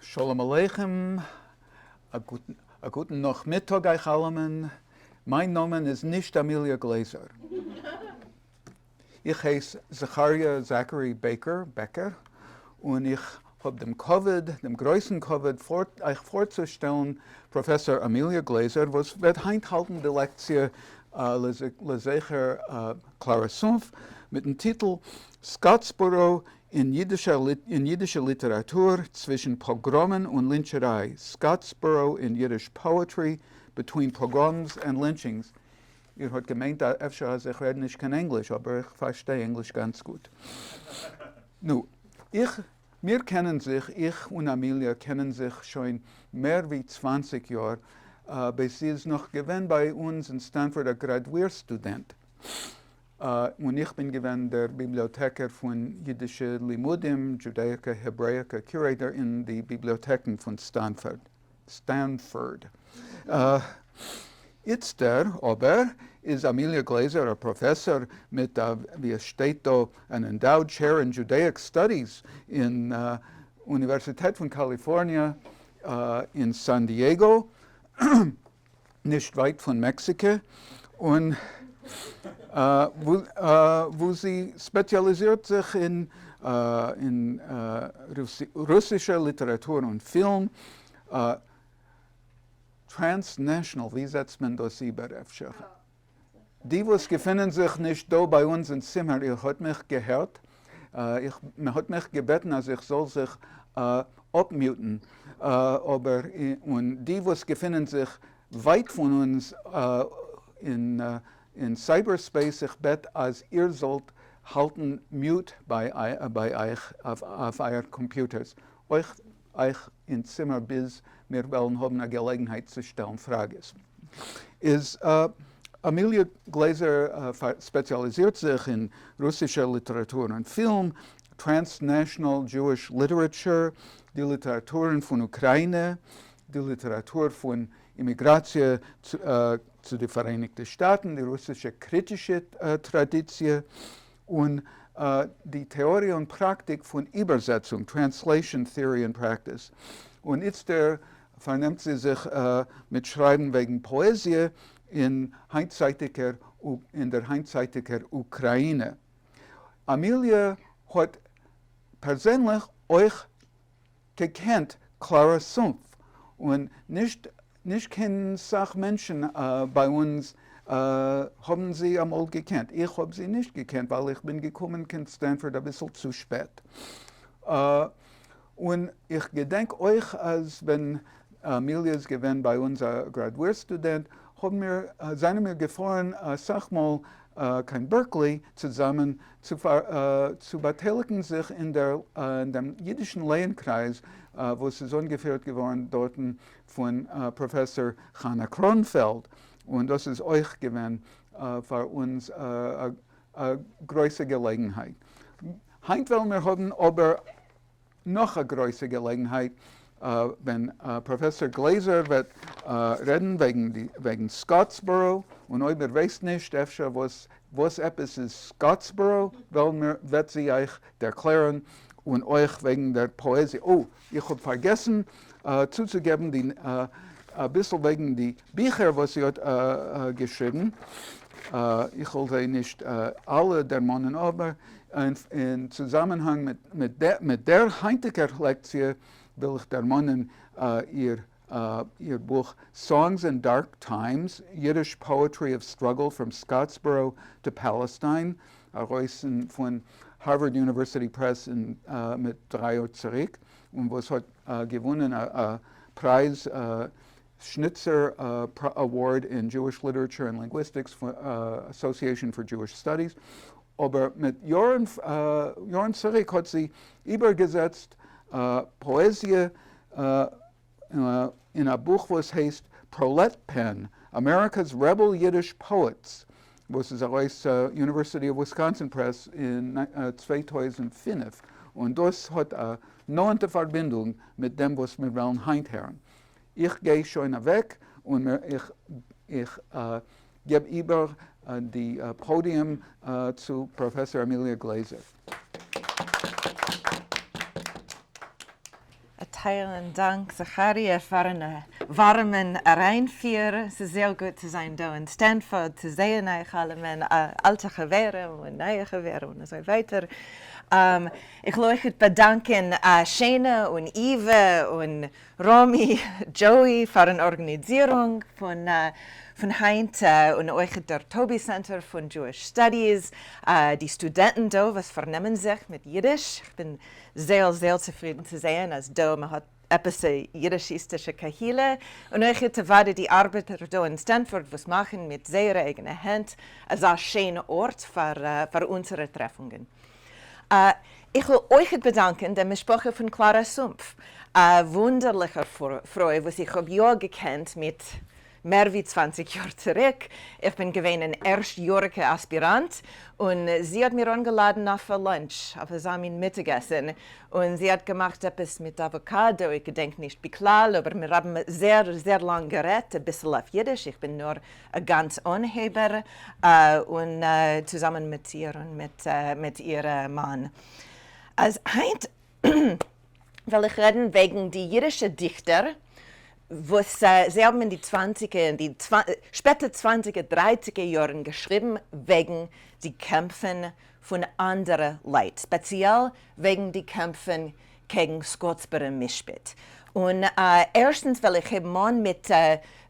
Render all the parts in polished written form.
Shalom Aleichem, a guten Nachmittag euch allen. Mein Name ist nicht Amelia Glaser. Ich heiße Zachary Becker, und ich habe dem größten Covid euch vorzustellen, Professor Amelia Glaser, was wird halten die Lektie Lesecher Clara Sumpf mit dem Titel Scottsboro in jiddischer Literatur zwischen Pogromen und Lyncherei. Scottsboro in Yiddish Poetry between Pogroms and Lynchings. Ihr habt gemeint, ich rede nicht kein Englisch, aber ich verstehe Englisch ganz gut. Nu, wir kennen sich, ich und Amelia kennen sich schon mehr wie 20 Jahre, bis sie ist noch gewesen bei uns in Stanford ein Graduierstudent. Und ich bin gewesen der Bibliothekar von Jiddische Limudim, Judaica, Hebraica, Curator in die Bibliotheken von Stanford. Jetzt aber ist Amelia Glaser ein Professor mit, wie es steht da, an Endowed Chair in Judaic Studies in Universität von California in San Diego, nicht weit von Mexiko, und wo sie spezialisiert sich in russischer Literatur und Film, transnational, wie setzt man das über? Die, was gefunden sich nicht da bei uns im Zimmer, ihr habt mich gehört, man hat mich gebeten, als ich soll sich abmuten, aber und die, was gefunden sich weit von uns in Cyberspace, ich bete, als ihr sollt halten mute bei euch auf euer Computers. Euch in Zimmer, bis wir wollen haben eine Gelegenheit zu stellen Fragen. Amelia Glaser spezialisiert sich in russischer Literatur und Film, transnational Jewish Literature, die Literaturen von Ukraine, die Literatur von Immigration zu den Vereinigten Staaten, die russische kritische Tradition und die Theorie und Praktik von Übersetzung, Translation Theory and Practice. Und jetzt vernimmt sie sich mit Schreiben wegen Poesie in der heinzeitiger Ukraine. Amelia hat persönlich euch gekannt, Clara Sumpf, und nicht keine Sachmenschen bei uns haben sie einmal gekannt. Ich habe sie nicht gekannt, weil ich bin gekommen in Stanford ein bisschen zu spät. Und ich gedenke euch, als wenn Amelia ist gewesen bei uns ein Graduierstudent, seien wir gefahren, sag mal, kein Berkeley zusammen zu beteiligen sich in dem jiddischen Lehrkreis, wo es ist angeführt geworden dort von Professor Halyna Kruk. Und das ist euch gewesen für uns eine große Gelegenheit. Heute wollen wir haben aber noch eine große Gelegenheit, wenn Professor Glaser wird reden wegen Scottsboro, und euch weiß nicht, was etwas ist Scottsboro, wird sie euch erklären, und euch wegen der Poesie. Oh, ich habe vergessen zuzugeben, ein bisschen wegen die Bücher, was sie hat geschrieben. Ich wollte nicht alle der Mannen, aber in Zusammenhang mit der heutigen Lektie will ich der Mannen ihr Buch Songs in Dark Times, Yiddish Poetry of Struggle from Scottsboro to Palestine, herausgegeben von Harvard University Press mit 3 Jahren zurück, und was hat gewonnen Preis, Schnitzer Award in Jewish Literature and Linguistics, Association for Jewish Studies. Aber mit Jahren zurück hat sie übergesetzt Poesie in ein Buch, was heißt Prolet Pen, America's Rebel Yiddish Poets, was ist aus University of Wisconsin Press in 2005. Und das hat eine neue Verbindung mit dem, was wir wollen heute hören. Ich gehe schon weg und ich gebe über die Podium zu Professor Amelia Glaser. heiligen Dank, Zacharia, für einen warmen Reinführer. Es ist sehr gut zu sein da in Stanford, zu sehen euch alle meine alte Gewehre und neue Gewehre und so weiter. Ich will euch bedanken, Shana und Eva und Romy, Joey für die Organisierung von Heint und euch der Toby Center von Jewish Studies, die Studenten da, was vernehmen sich mit Jiddisch. Ich bin sehr, sehr zufrieden zu sehen, als da man hat etwas jiddische Kahile und euch werde die Arbeiter da in Stanford was machen mit sehr eigener Hand, als ein schöner Ort für unsere Treffungen. Ich will euch bedanken, der Mischproche von Clara Sumpf. Wunderlicher Freude, was ich habe ja gekannt mit mehr wie 20 Jahren zurück. Ich bin gewesen ein erstjähriger Aspirant und sie hat mir eingeladen nach Lunch, auf ein Mittagessen. Und sie hat gemacht etwas mit Avocado. Ich denke nicht beklar, aber wir haben sehr, sehr lange geredet, ein bisschen auf Jiddisch. Ich bin nur ein ganz Anheber und zusammen mit ihr und mit ihrem Mann. Als Heint will ich reden wegen die jiddischen Dichter, was sie haben in die 20er, späte 20er, 30er Jahren geschrieben wegen die Kämpfen von anderen Leuten, speziell wegen die Kämpfen gegen Scottsboro Mischbit. Und erstens will ich eben mit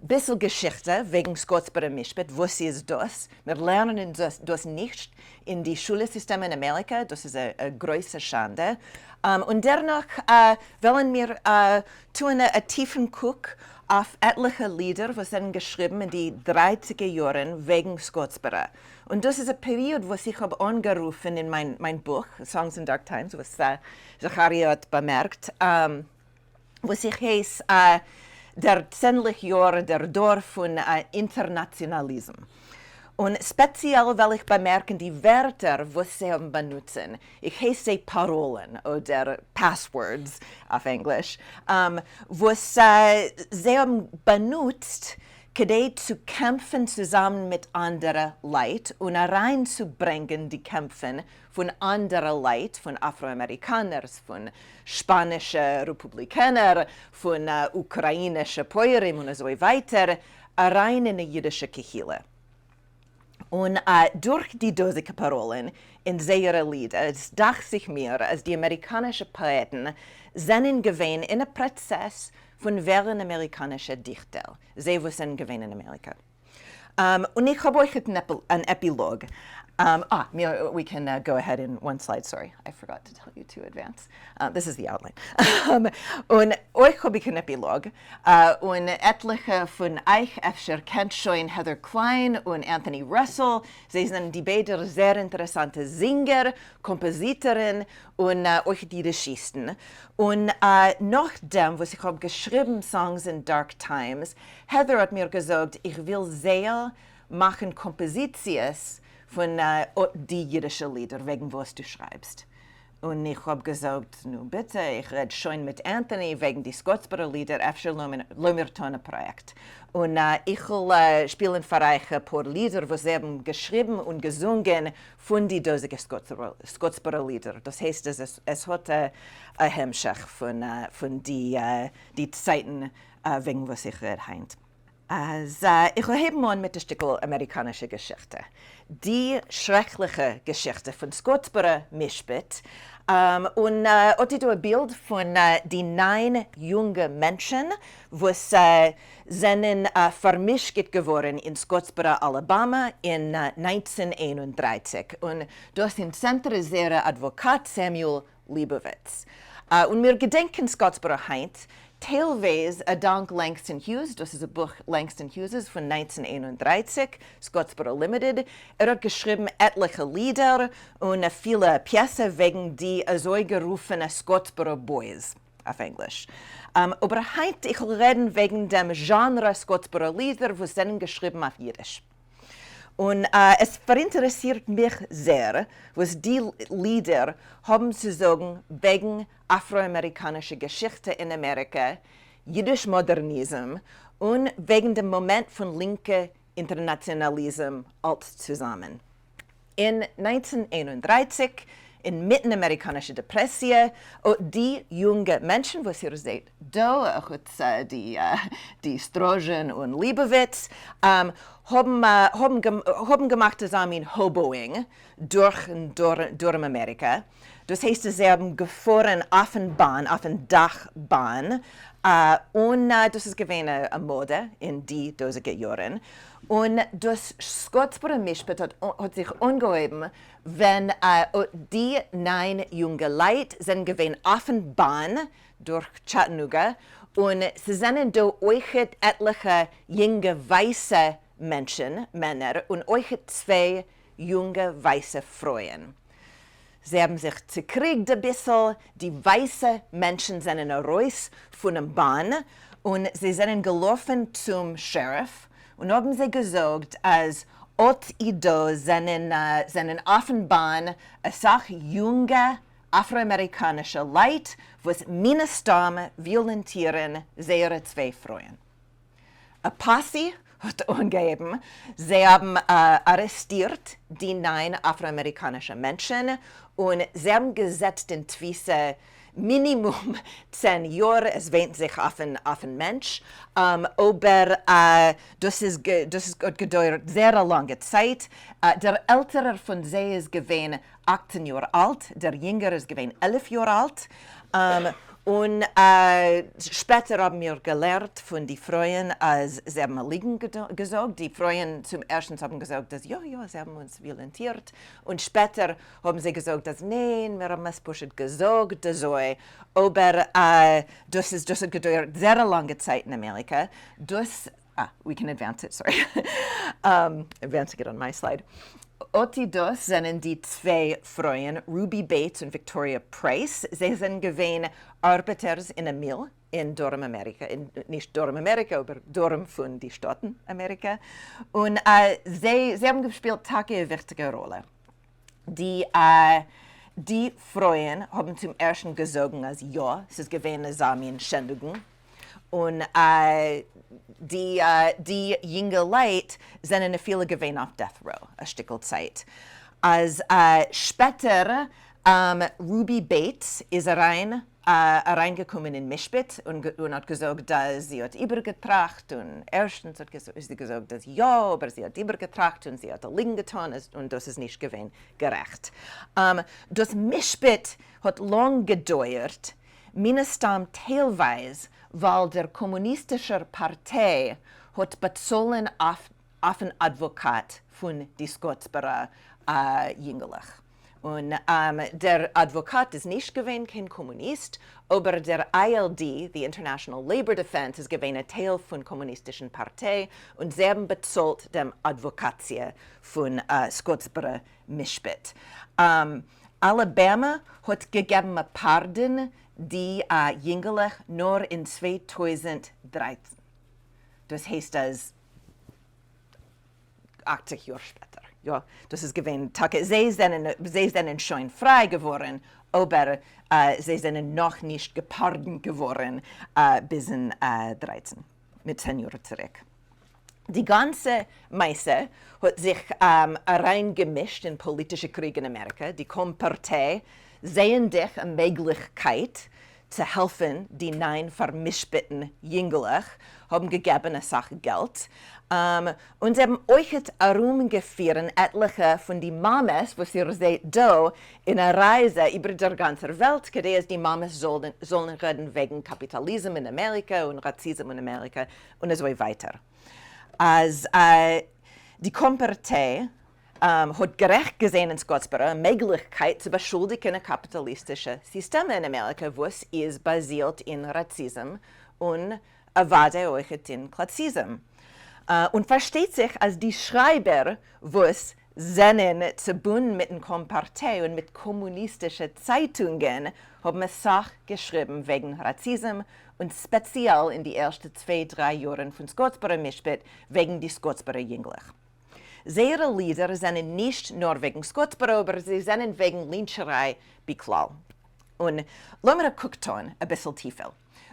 bisschen Geschichte wegen Scottsboro Mischbit, was ist das? Wir lernen das nicht in die Schulsysteme in Amerika, das ist eine große Schande. Und danach wollen wir tun einen tiefen Guck auf etliche Lieder, die sind geschrieben in die 30er Jahren wegen Scottsboro. Und das ist eine Periode, was ich habe angerufen in mein Buch, Songs in Dark Times, was Zacharia hat bemerkt, was ich heißt, der 10 Jahre der Dorf von Internationalismus. Und speziell will ich bemerken die Wörter, die sie benutzen. Ich heiße Parolen oder Passwords auf Englisch, was sie benutzt, um zu kämpfen zusammen mit anderen Leuten und reinzubringen die Kämpfe von anderen Leuten, von Afroamerikanern, von spanischen Republikanern, von ukrainischen Pogroms und so weiter, rein in die jüdische Kirche. Und durch die dosige Parolen in seinen Liedern dachte ich mir, als die amerikanischen Poeten sind gewesen in einem Prozess von während amerikanischer Dichter. Sie sind gewesen in Amerika. Und ich habe euch einen Epilog. We can go ahead in one slide. Sorry, I forgot to tell you to advance. This is the outline. Und euch habe ich einen Epilog. Und etliche von euch kennt schon Heather Klein und Anthony Russell. Sie sind die beiden sehr interessante Sänger, Kompositoren und euch die Registen. Und nachdem, was ich habe geschrieben, Songs in Dark Times, Heather hat mir gesagt, ich will sehr machen Kompositions von die jüdischen Lieder, wegen was du schreibst. Und ich habe gesagt, nun bitte, ich rede schon mit Anthony wegen die Scottsboro-Lieder, efter Lomirtone-Projekt. Und ich will spielen für euch ein paar Lieder, die sie haben geschrieben und gesungen von die dosigen Scottsboro-Lieder. Das heißt, es hat ein Hemmschach von die Zeiten, wegen was ich rede heint. Ich will an mit der Stückel amerikanische Geschichte. Die schreckliche Geschichte von Scottsboro Mischbit. Und ich ein Bild von den 9 jungen Menschen, die sind vermischt geworden in Scottsboro, Alabama in 1931. Und das im Zentrum ist der Advokat Samuel Leibowitz. Und wir gedenken Scottsboro heint, teilweise dank Langston Hughes, das ist ein Buch Langston Hughes von 1931, Scottsboro Limited. Hat geschrieben etliche Lieder und viele Pjäsen wegen die so gerufenen Scottsboro Boys auf Englisch. Aber heute ich will reden wegen dem Genre Scottsboro Lieder, die sind geschrieben auf Jiddisch. Und es verinteressiert mich sehr, was die Lieder haben zu sagen wegen afroamerikanischer Geschichte in Amerika, Jiddisch Modernismus und wegen dem Moment von linker Internationalismus alt zusammen. In 1931 inmitten amerikanischer Depressie. Und die jungen Menschen, was ihr seht, da auch die Strogen und Leibowitz, haben gemacht zusammen Hoboing durch Amerika. Das heißt, sie haben gefahren auf den Bahn, auf den Dachbahn. Und das ist gewesen eine Mode in die 20er Jahren. Und das Scottsboro Mischpet hat sich angeheben, wenn die 9 junge Leute sind gewesen auf den Bahn durch Chattanooga. Und sie sind da euch etliche junge weiße Menschen, Männer, und euch 2 junge weiße Frauen. Sie haben sich zerkriegt ein bisschen, die weißen Menschen sind raus von der Bahn und sie sind gelaufen zum Sheriff und haben sie gesagt, als da sind auf der Bahn eine junge afroamerikanische Leute, die mindestens volontieren, ihre 2 Frauen. Ein Posse hat angegeben, sie haben arrestiert die 9 afroamerikanische Menschen und sie haben gesetzt in Twisse Minimum 10 Jahre, es wendet sich auf einen Mensch, aber das ist gedauert sehr lange Zeit. Der ältere von sie ist gewesen 18 Jahre alt, der jüngere ist gewesen 11 Jahre alt. Und später haben wir gelernt von den Frauen, als sie haben liegen gesagt. Die Frauen zum ersten haben gesagt, dass ja, sie haben uns violentiert. Und später haben sie gesagt, dass nein, wir haben es nicht gesagt, aber das hat gedauert sehr lange Zeit in Amerika. We can advance it, sorry. Advancing it on my slide. Das sind die 2 Frauen, Ruby Bates und Victoria Price. Sie sind gewesen Arbeiter in einer Mill in Dormamerika, nicht Dormamerika, aber Dorm von den Staaten Amerika. Und sie haben gespielt eine wichtige Rolle. Die Frauen haben zum ersten gesagt, als ja, es ist gewesen eine Samenschändigung. Und die jungen Leute sind viele gewesen auf Death Row, ein Stück Zeit. Als später Ruby Bates ist reingekommen in Mischpit und hat gesagt, dass sie hat übergetragen und erstens hat sie gesagt, dass ja, aber sie hat übergetragen und sie hat liegen getan und das ist nicht gewesen gerecht. Das Mischpit hat lang gedauert, mindestens teilweise, weil der kommunistische Partei hat bezahlen auf einen Advokat von die Scottsboro Jüngerlich. Und der Advokat ist nicht gewesen, kein Kommunist, aber der ILD, die International Labor Defense, ist gewesen ein Teil von der kommunistischen Partei und sie haben bezahlt dem Advokatie von Scottsboro Mischpit. Alabama hat gegeben ein Pardon die Jüngerlich nur in 2013. Das heißt, dass 80 Jahre später. Ja, das ist gewesen. Sie sind schon frei geworden, aber sie sind noch nicht gepardont geworden bis in 13, mit 10 Jahren zurück. Die ganze Meise hat sich reingemischt in politische Kriege in Amerika. Die Kompartei sehen dich eine Möglichkeit zu helfen, die 9 vermischbitten Jüngerlich, haben gegeben eine Sache Geld. Und sie haben euch herumgeführt, etliche von den Mamas, was ihr seht da, in einer Reise über die ganze Welt, dass die Mamas sollen reden wegen Kapitalismus in Amerika und Rassismus in Amerika und so weiter. Als die Kompartei hat gerecht gesehen in Scottsboro eine Möglichkeit zu beschuldigen ein kapitalistisches System in Amerika, was ist basiert in Rassismus und erwartet euch in Klassismus. Und versteht sich als die Schreiber, was sind verbunden mit der Kompartei und mit kommunistischen Zeitungen, haben eine Sache geschrieben wegen Rassismus und speziell in die ersten 2-3 Jahren von Scottsboro Mischpit wegen die Scottsboro Jüngerlich. Ihre Lieder sind nicht nur wegen Scottsboro, aber sie sind wegen Lynchcherei beklau. Und lassen wir gucken ein bisschen tiefer.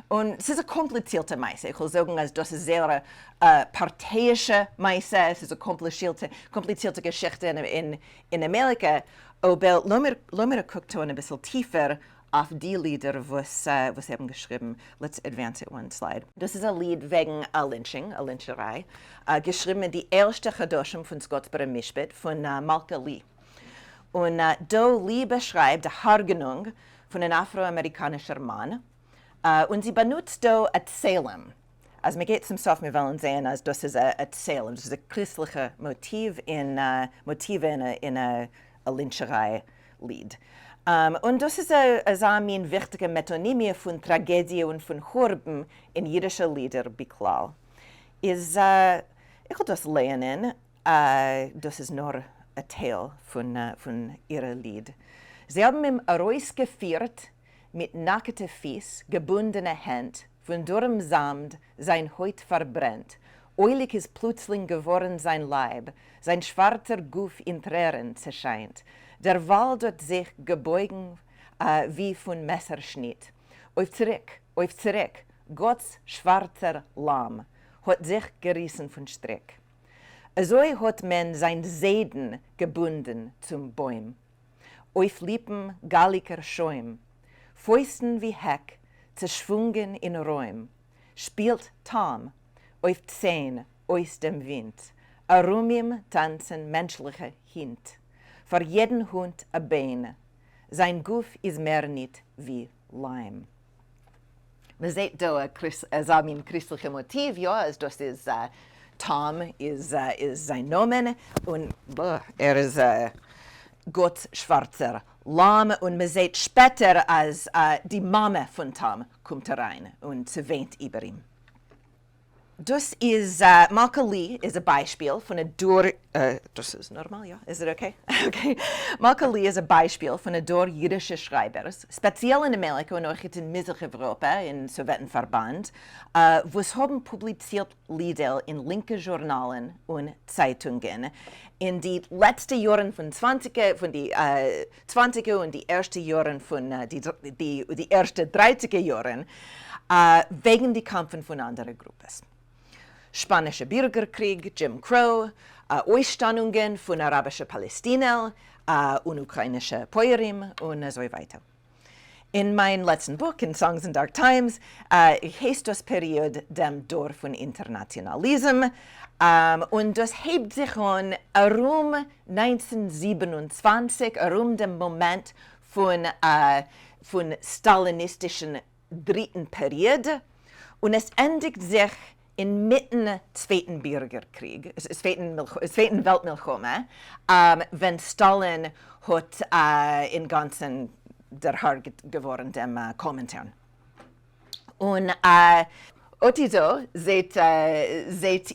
Und es ist eine komplizierte Meise. Ich will sagen, also das ist sehr parteiische Meise. Es ist eine komplizierte Geschichte in Amerika. Aber lassen wir gucken ein bisschen tiefer auf die Lieder, was haben geschrieben. Let's advance it one slide. Das ist ein Lied wegen Lynching, Lynchcherei, geschrieben in die erste Chadoshim von Scottsboro Mishpat von Malka Lee. Und Lee beschreibt die Hargenung von einem afroamerikanischen Mann. Und sie benutzt ein Salem. Also, mir geht zum Sof, wir wollen sehen, als das ist ein Salem. Das ist ein christliches Motiv in ein Lyncherei-Lied. Und das ist eine wichtige Metonymie von Tragödie und von Horben in jüdischen Liedern beklar. Ich will das lernen, das ist nur ein Teil von ihrem Lied. Sie haben ihm herausgeführt, mit nackten Fies, gebundene Hand, von dürrem Samt sein Haut verbrennt. Eulig ist plötzlich geworden sein Leib, sein schwarzer Guff in Tränen zerscheint. Der Wald hat sich gebeugen wie von Messerschnitt. Auf zurück, Gottes schwarzer Lamm hat sich gerissen von Strick. So hat man sein Seiden gebunden zum Bäum. Auf Lippen galliger Schäum, Fäusten wie Heck, zerschwungen in Räum, spielt Tom auf Zähne aus dem Wind. Herum ihm tanzen menschliche Hint. Vor jeden Hund a Bein. Sein Guff ist mehr nicht wie Leim. Man sieht da ein christliches Motiv, ja, also das ist Tom ist sein Name und ist Gott schwarzer Lamm und man sieht später, als die Mama von Tom kommt herein und sie weint über ihn. Das ist, Malka Lee ist ein Beispiel von einer das ist normal, ja? Ist es okay? Okay. Malka Lee ist ein Beispiel von einer jüdischen Schreibers, speziell in Amerika und auch in Mitteleuropa, im Sowjetverband, was haben publiziert Lieder in linken Journalen und Zeitungen. In die letzten Jahren von 20er und die ersten Jahren von die ersten 30er Jahren wegen die Kämpfen von anderen Gruppen. Spanischer Bürgerkrieg, Jim Crow, Ausstandungen von arabischen Palästinensern und ukrainischen Pogroms und so weiter. In meinem letzten Buch, in Songs in Dark Times, heißt das Period dem Dorf von Internationalismus und das hebt sich an herum 1927, herum dem Moment von stalinistischen dritten Periode und es endigt sich inmitten Zweiten Bürgerkrieg, Zweiten Weltmilchome, wenn Stalin hat in ganzen der Haar geworden dem Kommentar. Und Otizo seht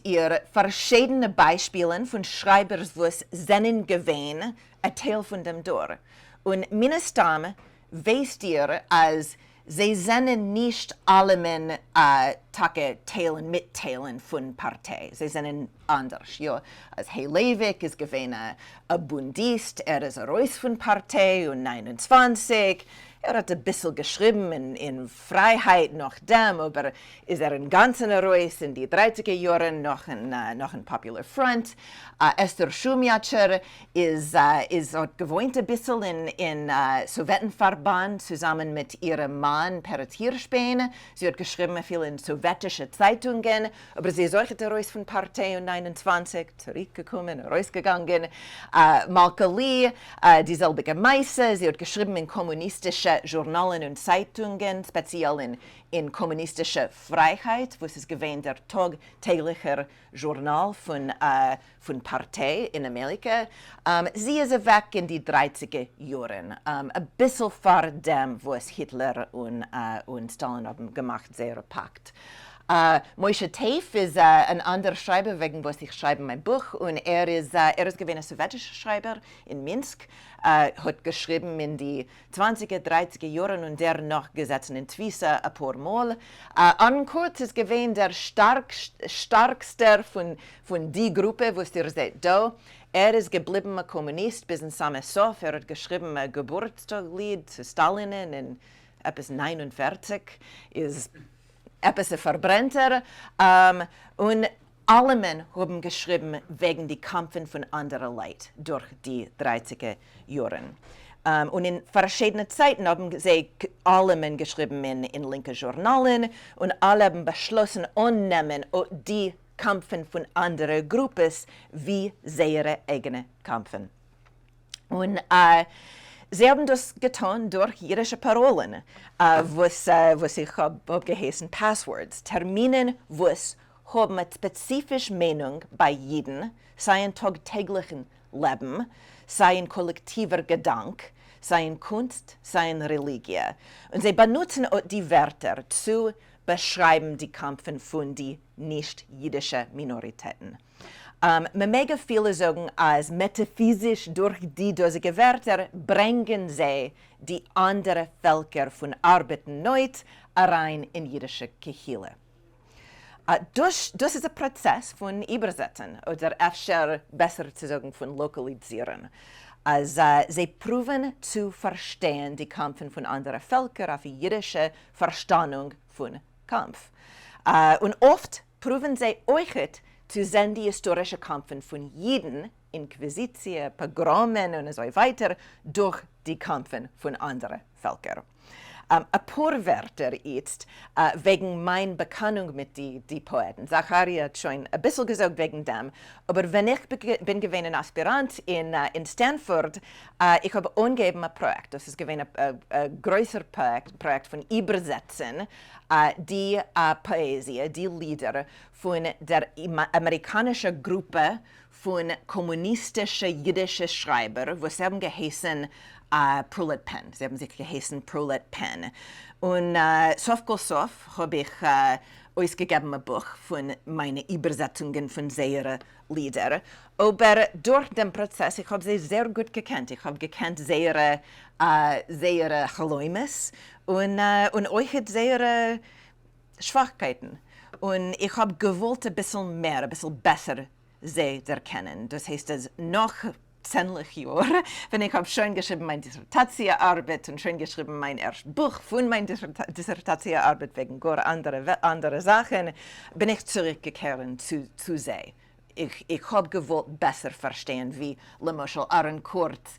ihr verschiedene Beispiele von Schreibers, wo es seinen gewähnen, ein Teil von dem Dor. Und mindestens wisst ihr, als sie sind nicht alle Teilen, mitteilen von Partei. Sie sind anders. Ja. Als Helewig ist gewesen ein Bundist, ist raus von Partei und 29. Hat ein bisschen geschrieben in Freiheit nach dem, aber ist im Ganzen raus in die 30er Jahre noch ein Popular Front. Esther Schumacher hat gewohnt ein bisschen in Sowjetverband zusammen mit ihrem Mann Peretz Hirschbein. Sie hat geschrieben viel in sowjetische Zeitungen, aber sie ist auch raus von Partei und 29 zurückgekommen, rausgegangen. Malka Lee, dieselbe Meise, sie hat geschrieben in kommunistische Journalen und Zeitungen, speziell in kommunistische Freiheit, wo es gewesen der tagtägliche Journal von Partei in Amerika. Sie ist weg in die 30er Jahren, ein bisschen vor dem, was Hitler und Stalin haben gemacht, sehr Pakt. Moshe Teif ist ein anderer Schreiber, wegen was ich schreibe mein Buch, und er ist gewesen ein sowjetischer Schreiber in Minsk, hat geschrieben in die 20er, 30er Jahren und der noch gesetzt in Twisa ein paar Mal. Ankurt ist gewesen der starkste von die Gruppe, was ihr seht da. Er ist geblieben ein Kommunist bis in Samesow. Er hat geschrieben ein Geburtstagslied zu Stalin in etwas 49. Ist etwas verbrennter. Und alle Menschen haben geschrieben wegen die Kämpfen von anderen Leuten durch die 30er Jahre. Und in verschiedenen Zeiten haben sie alle Menschen geschrieben in linken Journalen und alle haben beschlossen, annehmen die Kämpfen von anderen Gruppen wie ihre eigenen Kämpfen. Und sie haben das getan durch jiddische Parolen, was ich habe geheißen Passwords, Terminen, was haben eine spezifische Meinung bei Jeden, sei ein tagtäglichen Leben, sei ein kollektiver Gedanke, sei ein Kunst, sei ein Religie. Und sie benutzen auch die Wörter zu beschreiben die Kämpfe von den nicht-jüdischen Minoritäten. Man mag viele sagen, als metaphysisch durch die dosige Wörter bringen sie die anderen Völker von Arbeiten neu rein in jüdische Kehille. Das ist ein Prozess von Übersetzen oder öfter besser zu sagen von Lokalisieren. Also, sie proben zu verstehen die Kämpfe von anderen Völkern auf die jüdische Verstehung von Kampf. Und oft proben sie euch zu sehen die historischen Kämpfe von Jiden, Inquisition, Pogromen und so weiter, durch die Kämpfe von anderen Völkern. Ein paar Wörter jetzt wegen meiner Bekannung mit den Poeten. Zacharia hat schon ein bisschen gesagt wegen dem, aber wenn ich bin gewesen ein Aspirant in Stanford, ich habe angegeben ein Projekt. Das ist gewesen ein größer Projekt von Übersetzen die Poesie, die Lieder von der amerikanischen Gruppe von kommunistischen jüdischen Schreibern, was haben geheißen Prolet Pen. Sie haben sich geheißen Prolet Pen. Und sof habe ich ausgegeben ein Buch von meinen Übersetzungen von ihren Liedern. Aber durch den Prozess, ich habe sie sehr gut gekannt. Ich habe gekannt ihre Geläumes und euch ihre Schwachkeiten. Und ich habe gewollt ein bisschen mehr, ein bisschen besser sie erkennen. Das heißt, dass noch 10 Jahre, wenn ich habe schon geschrieben meine Dissertationsarbeit und schon geschrieben mein erstes Buch von meiner Dissertationsarbeit wegen gar andere Sachen, bin ich zurückgekehrt zu sie. Ich habe gewollt besser verstehen, wie Lemuschel Aaron Kurz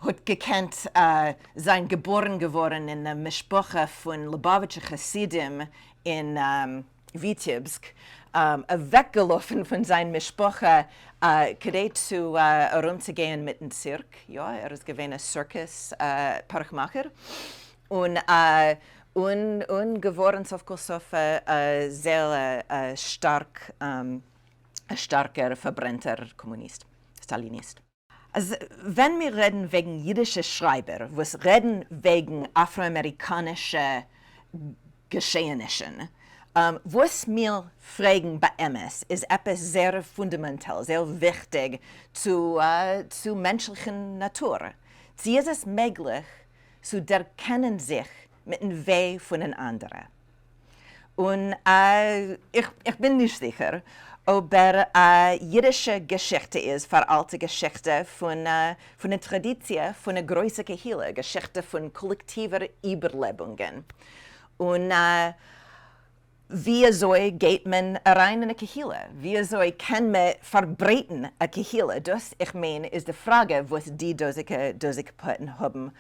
hat gekannt, sein geboren geworden in der Mischpoche von Lubavitcher Chassidim in Vitebsk, weggelaufen von seiner Mischpoche, zu herumzugehen mit dem Zirk. Ja, ist gewesen ein Circus-Parkmacher. Und geworden sehr starker verbrennter Kommunist, Stalinist. Also, wenn wir reden wegen jüdischer Schreiber, was reden wegen afroamerikanischer Geschehnissen, was wir fragen bei MS ist etwas sehr fundamental, sehr wichtig zur menschlichen Natur. Sie ist es möglich, zu erkennen sich mit dem Weg von einem anderen. Und ich bin nicht sicher, ob jüdische Geschichte ist, veralte Geschichte von der Tradition, von einer großen Kehille, Geschichte von kollektiver Überlebungen. Und wie soll geht man rein in eine Kehille? Wie soll kann man verbreiten eine Kehille? Das, ich meine, ist die Frage, was die dosige Poeten haben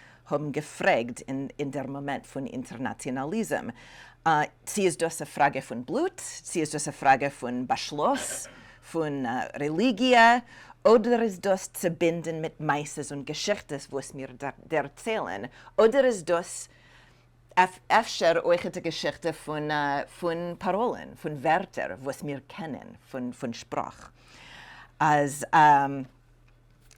gefragt in der Moment von Internationalismus. Sie ist das eine Frage von Blut, sie ist das eine Frage von Beschluss, von Religion, oder ist das zu binden mit Meises und Geschichten, was wir erzählen? Oder ist das öfter euch die Geschichte von Parolen, von Wörtern, was wir kennen, von Sprache. Also,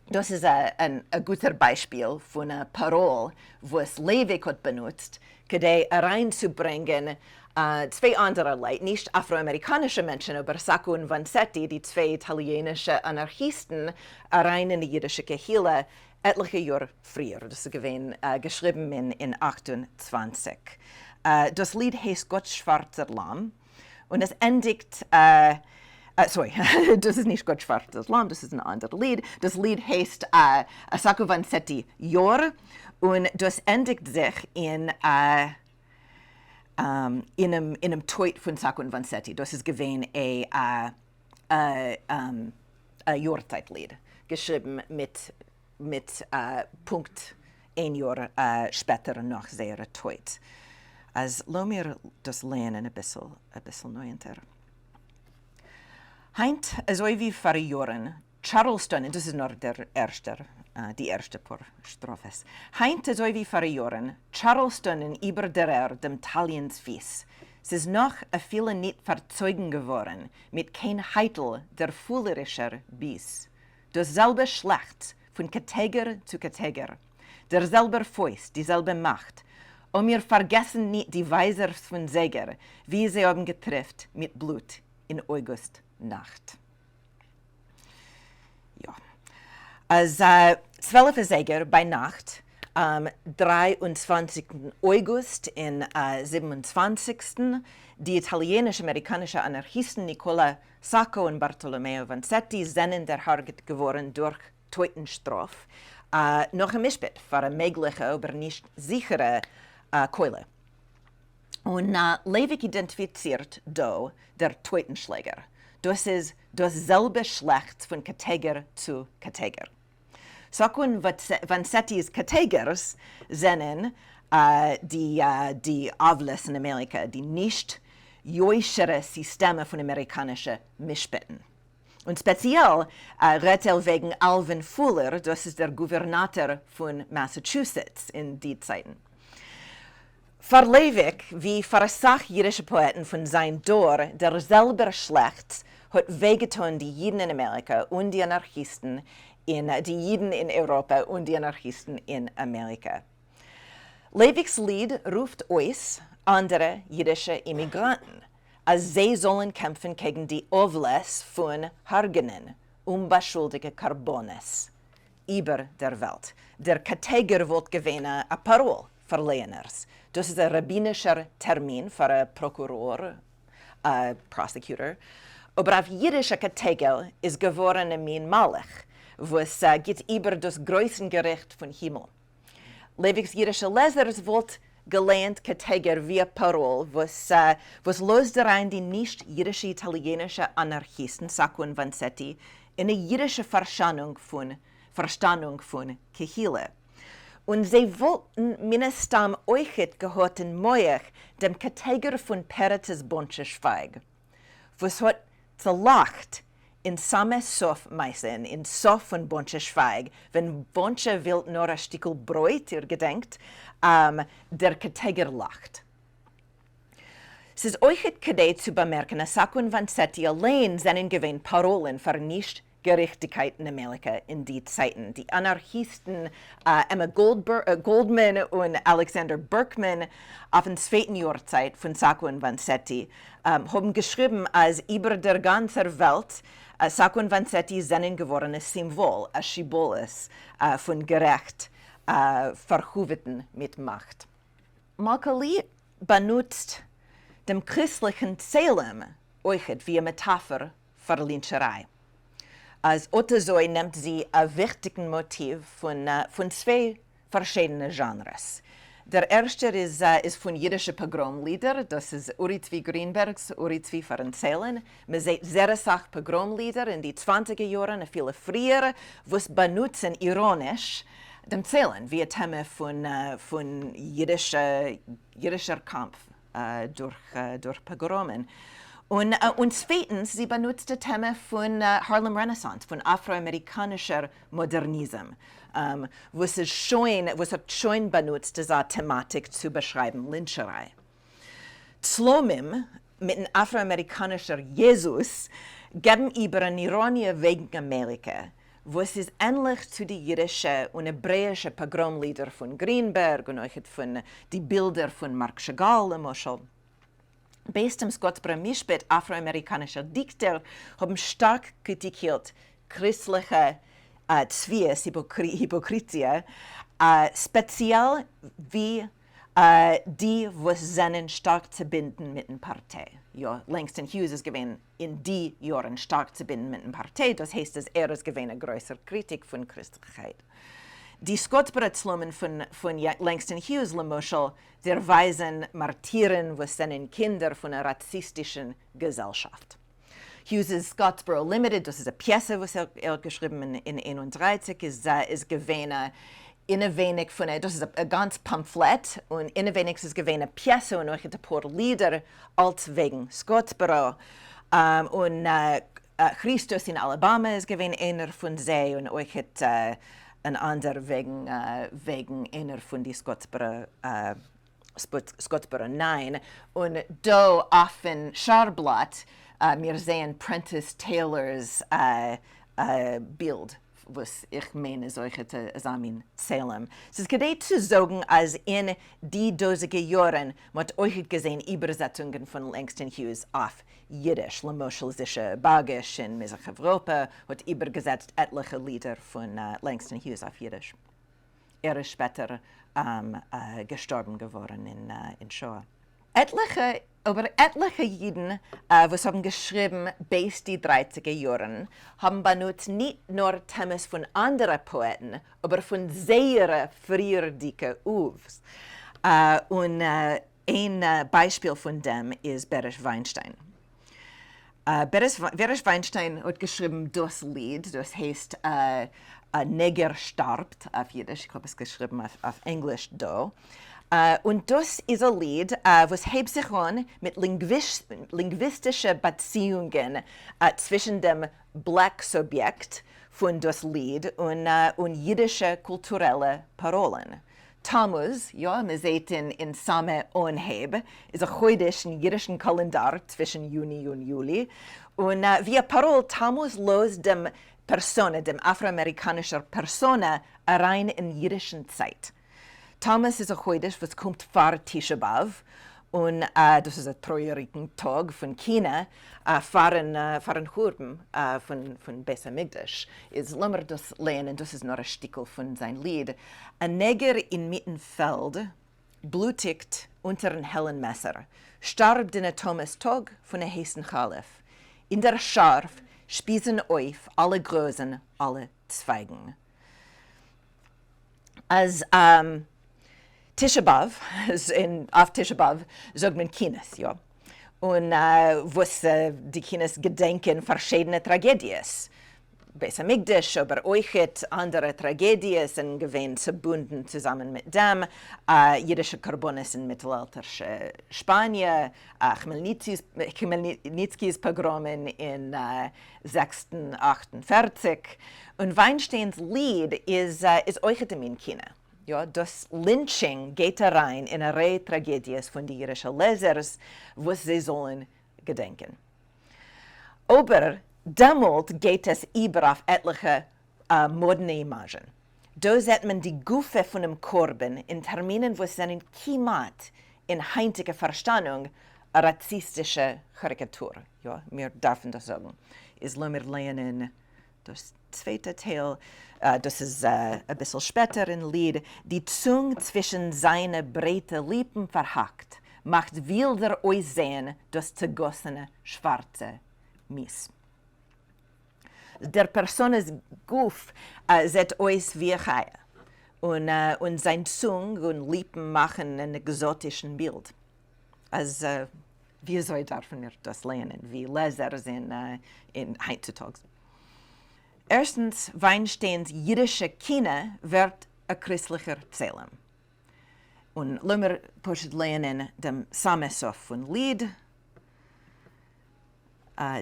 das ist ein guter Beispiel von einer Parole, was Levi hat benutzt, um reinzubringen, 2 andere Leute, nicht afroamerikanische Menschen, aber Sacco und Vanzetti, die 2 italienische Anarchisten, rein in die jüdische Kehille, etliche Jahre früher. Das ist geschrieben in 28. Das Lied heißt Gott schwarzer Lamm und es endigt, sorry, das ist nicht Gott schwarzer Lamm, das ist ein anderes Lied. Das Lied heißt Sacco Vanzetti Jahr und das endigt sich in in einem Tweet von Sacco und Vanzetti. Das ist gewesen ein Jahrzeitlied, geschrieben mit Punkt ein Jahr später nach seiner Tweet. Also lass mir das lernen ein bisschen neuer. Heint, also wie vor Jahren, Charleston, das ist noch die erste paar Strophes. Heint, also wie vor Jahren, Charleston über der dem Taliens Fies. Es ist noch a viele nicht verzeugen geworden, mit kein Heitel der fuhlerischer Bies. Dasselbe Schlacht von Kateger zu Kateger, derselbe Fäust, dieselbe Macht. Und wir vergessen nicht die Weiser von Säger, wie sie haben getrifft mit Blut in August Nacht. Ja. Als 12. Säger bei Nacht, 23. August in 27. Die italienisch-amerikanische Anarchisten Nicola Sacco und Bartolomeo Vanzetti sind der Harget geworden durch Teutenstraf. Noch ein Mischbit für eine mögliche, aber nicht sichere Keule. Und Leivik identifiziert da der Teutenschläger. Das ist dasselbe Schlacht von Kateger zu Kateger. Sacco und Vanzettis Kategers sind die Avles in Amerika, die nicht joischere Systeme von amerikanischen Mischbitten. Und speziell redet wegen Alvin Fuller, das ist der Gouvernator von Massachusetts in die Zeiten. Für Leivik, wie für jüdische Poeten von sein Dor, derselbe Schlacht hat wehgetan die Jiden in Amerika und die Anarchisten, die Jiden in Europa und die Anarchisten in Amerika. Leiviks Lied ruft uns, andere jüdische Immigranten, als sie sollen kämpfen gegen die Ovles von Hargenen, unbeschuldige Carbones, über der Welt. Der Kateger wird gewinnen a Parole für Leoners. Das ist ein rabbinischer Termin für einen Prokuror, Prosecutor. Aber auf jüdischer Kateger ist geworden ein Malach, was geht über das Größengericht von Himmel. Leiviks jüdische Lesers wird gelernt Kateger via Parole, was löst rein die nicht-jüdische italienische Anarchisten, Sacco und Vanzetti, in eine jüdische Verstandung von Kehille. Und sie wollten mindestens euch gehorten moich dem Kateger von Perites Bonche Schweig, was hat zerlacht in same Sof meisen, in Sof von Bonche Schweig, wenn Bonche will nur ein Stückel Brot, ihr gedenkt, der Kateger lacht. Es ist euch gedeiht zu bemerken, dass Sacco und Vanzetti allein seinen gewähnt Parolen für Nichtgerechtigkeit in Amerika in die Zeiten. Die Anarchisten Emma Goldman und Alexander Berkman auf der zweiten Jahrzeit von Sacco und Vanzetti haben geschrieben, als über der ganzen Welt Sacco und Vanzetti sind geworden ein Symbol, ein Schiboles von gerecht verhuveten mit Macht. Macaulay benutzt dem christlichen Salem euch wie eine Metapher für Lyncherei. Als Ottosoi nimmt sie ein wichtiges Motiv von zwei verschiedenen Genres. Der erste ist von jüdischen Pogromlieder, das ist Uri Greenbergs Uri Verzählen. Man sieht sehr viele Pogromlieder in die 20er Jahren, viele früher, was benutzen ironisch dem Zählen, wie ein Thema von jüdischer Kampf durch Pogromen. Und zweitens, sie benutzte Themen von Harlem Renaissance, von afroamerikanischer Modernismus, was hat schon benutzt, diese Thematik zu beschreiben, Lyncherei. Tzlomim mit einem afroamerikanischen Jesus geben über eine Ironie wegen Amerika, was ist ähnlich zu den jüdischen und hebräischen Pogromlieder von Greenberg und auch von die Bilder von Marc Chagall, Moschel. Based am Scottsboro Mischbet afroamerikanischer Dichter haben stark kritikiert christliche Zwies, Hypokritie, speziell wie die, was seinen stark zu binden mit einer Partei. Ja, Langston Hughes ist gewesen in die Jahren stark zu binden mit einer Partei, das heißt, dass ist gewesen eine größere Kritik von Christlichkeit. Die Scottsboro-Slummen von Langston Hughes, Lemoschel, der weisen Martyren, was seinen Kinder von einer rassistischen Gesellschaft. Hughes' Scottsboro Limited, das ist eine Pièce, was geschrieben in 31 ist gewähne, in wenig von das ist ein ganz Pamphlet und in wenig ist gewähne Pièce und euch ein paar Lieder als wegen Scottsboro. Und Christus in Alabama ist gewähne einer von sie und euch hat ein anderer wegen einer von die Scottsboro 9. Und da auf dem Scharblatt wir sehen Prentice Taylors Bild, was ich meine, solche Samen Salem. Es ist gedreht zu sagen, als in die dosige Jahren mit euch gesehen Übersetzungen von Langston Hughes auf Yiddish. Lemoschel sicher Bagisch in Mizrach Europa hat übergesetzt etliche Lieder von Langston Hughes auf Yiddish. Ist später gestorben geworden in Shoah. Etliche Jiden, was haben geschrieben bis die 30er Jahren, haben benutzt nicht nur Themen von anderen Poeten, aber von sehr früheren Uvs. Und ein Beispiel von dem ist Beresh Weinstein. Beresh Weinstein hat geschrieben das Lied, das heißt Neger starbt auf Jiddisch, ich habe es geschrieben auf Englisch da. Und das ist ein Lied, was hebt sich an mit linguistischen Beziehungen zwischen dem Black-Subjekt von das Lied und jiddische kulturelle Parolen. Tammuz, ja, man sieht in Same Onheb, ist ein heidischen jiddischen Kalendar zwischen Juni und Juli. Und via Parol Tammuz los dem afroamerikanischen Persona rein in jiddischen Zeit. Thomas ist ein Heidisch, was kommt vor Tisha B'Av und das ist ein treurigen Tag von China vor ein Hurben von Beis Hamikdash. Jetzt lassen wir das lernen, das ist nur ein Stickel von seinem Lied. Ein Neger in Mittenfeld blutigt unter einem hellen Messer, starb den Thomas Tag von einem heißen Chalef. In der Scharf spießen auf alle Größen, alle Zweigen. Als Tisha B'Av, auf Tisha B'Av sagt man Kines, ja. Und was die Kines gedenken verschiedene Tragedien. Beis Hamikdash, aber euch andere Tragedien sind gewähnt verbunden zusammen mit dem. Jiddische Karbonis in mittelalterische Spanien, Chmelnyckys Pogromen in 1648. Und Weinsteins Lied ist euch in China. Ja, das Lynching geht rein in eine Reihe Tragedien von den jiddischen Lesers, was sie sollen gedenken. Aber damals geht es über auf etliche moderne Imagen. Da sieht man die Gufe von einem Korben in Terminen, wo seinen Kimat in heutige Verstandung eine rassistische Karikatur. Ja, wir dürfen das sagen. Ist wir lernen das zweite Teil. Das ist ein bisschen später im Lied. Die Zunge zwischen seine breite Lippen verhackt, macht wilder euch sehen das zergossene schwarze Mies. Der Personas Guf sieht euch wie Chaya und sein Zunge und Lippen machen ein exotischen Bild. Also, wie soll dürfen wir das lernen, wie Leser in heutzutage? Erstens, Weinsteins jiddische Kine wird ein christlicher Zählem. Und lassen wir lernen dem Samesof von Lied.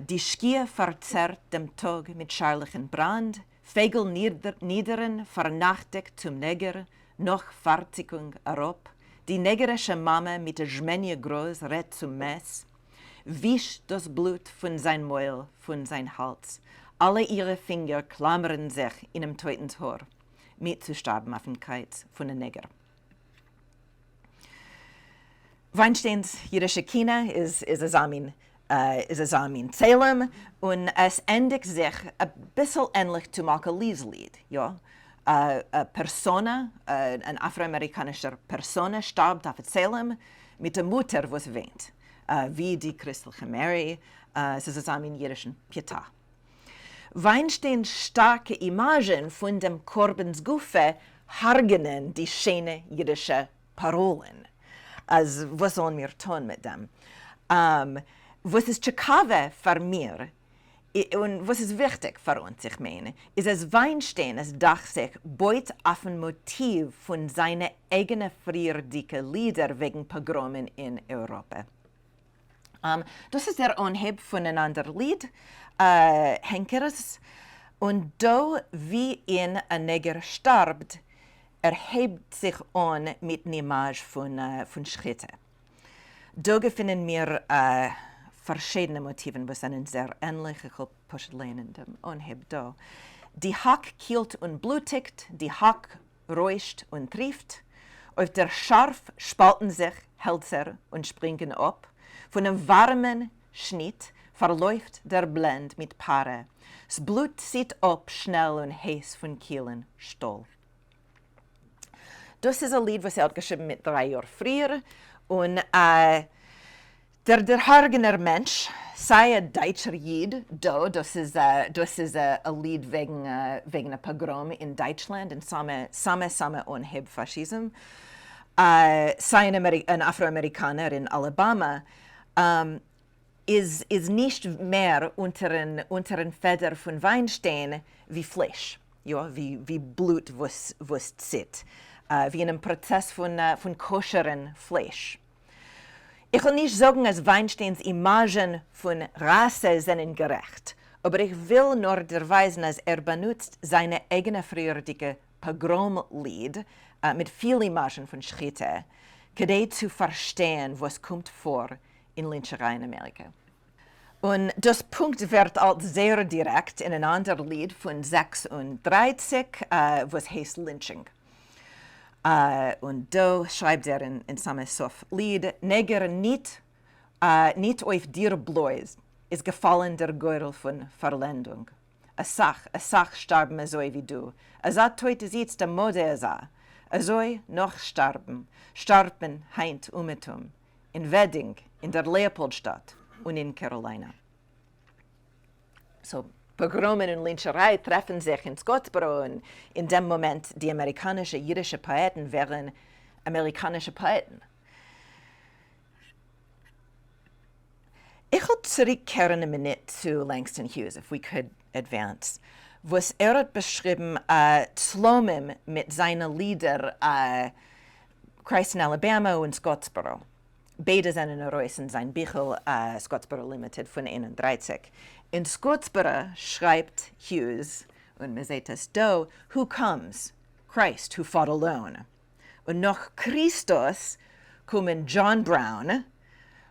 Die Schkie verzerrt dem Tag mit scharlichen Brand, Fegel niederen vernachtigt zum Neger, noch Farzigung erop, die negerische Mama mit der Schmenje groß rät zum Mess, wischt das Blut von sein Mäul, von sein Hals. Alle ihre Finger klammern sich in einem teutens Haar, mitzusterben auf den Keiz von den Neger. Weinsteins jiddische Kine ist ein Salem und es endigt sich ein bisschen ähnlich zu Macaulay's Lied. Ja? Eine Persona, ein afroamerikanischer Persona starb auf Salem mit der Mutter, die weint, wie die christliche Mary. Es ist ein Salem jiddischen Pietà. Weinsteins starke Imagen von dem Korbensguffe hargenen die schöne jiddische Parolen. Also, was sollen wir tun mit dem? Was ist Tschekawe für mir, und was ist wichtig für uns, ich meine, ist, dass Weinstein es dacht sich beut auf ein Motiv von seinen eigenen frierdicke Lieder wegen Pogromen in Europa. Das ist der Anheb von einem anderen Lied, Henkers, und da, wie ein Neger starbt, erhebt sich an mit einer Image von Schritte. Da finden wir verschiedene Motiven, was sind sehr ähnlich, ich will pushen in dem Anheb da. Die Hack kielt und blutigt, die Hack räuscht und trieft, auf der Scharf spalten sich Hälser und springen ab, von einem warmen Schnitt verläuft der Blend mit Paare, das Blut zieht ab schnell und heiß von Kielen Stoll. Das ist ein Lied, was geschrieben mit 3 Jahren früher, und der hargener Mensch sei ein deutscher Jid, das ist ein Lied wegen einem Pogrom in Deutschland, und samme Anheb Faschism. Sei ein Afroamerikaner in Alabama, ist nicht mehr unter ein Feder von Weinstein wie Fleisch, ja, wie Blut, was zieht, wie in einem Prozess von koscheren Fleisch. Ich will nicht sagen, dass Weinsteins Imagen von Rasse sind gerecht, aber ich will nur erweisen, dass benutzt seine eigene frühere Pogromlied mit vielen Imagen von Schritte, um zu verstehen, was kommt vor in Lynchäerэй in Amerika. Und das Punkt wird als sehr direkt in ein anderes Lied von 36, was heißt Lynching. Und da schreibt in seinem Lied, Neger nicht auf dir bloß, ist gefallen der Gürtel von Verlendung. A Sach starben so wie du. A Sach heute sieht's der Mode a so noch starben heint umetum. In Wedding, in der Leopoldstadt und in Carolina. So, Pogromen und Lynchäerэй treffen sich in Scottsboro, und in dem Moment die amerikanischen jüdischen Poeten wären amerikanische Poeten. Ich will zurückkehren eine Minute zu Langston Hughes, if we could advance. Was hat beschrieben, Tzlomim mit seinen Liedern Christ in Alabama und Scottsboro. Beide sind in Reus in sein Büchel Scottsboro Limited von 31. In Scottsboro schreibt Hughes, und man sieht es da, who comes? Christ, who fought alone. Und nach Christus kommen John Brown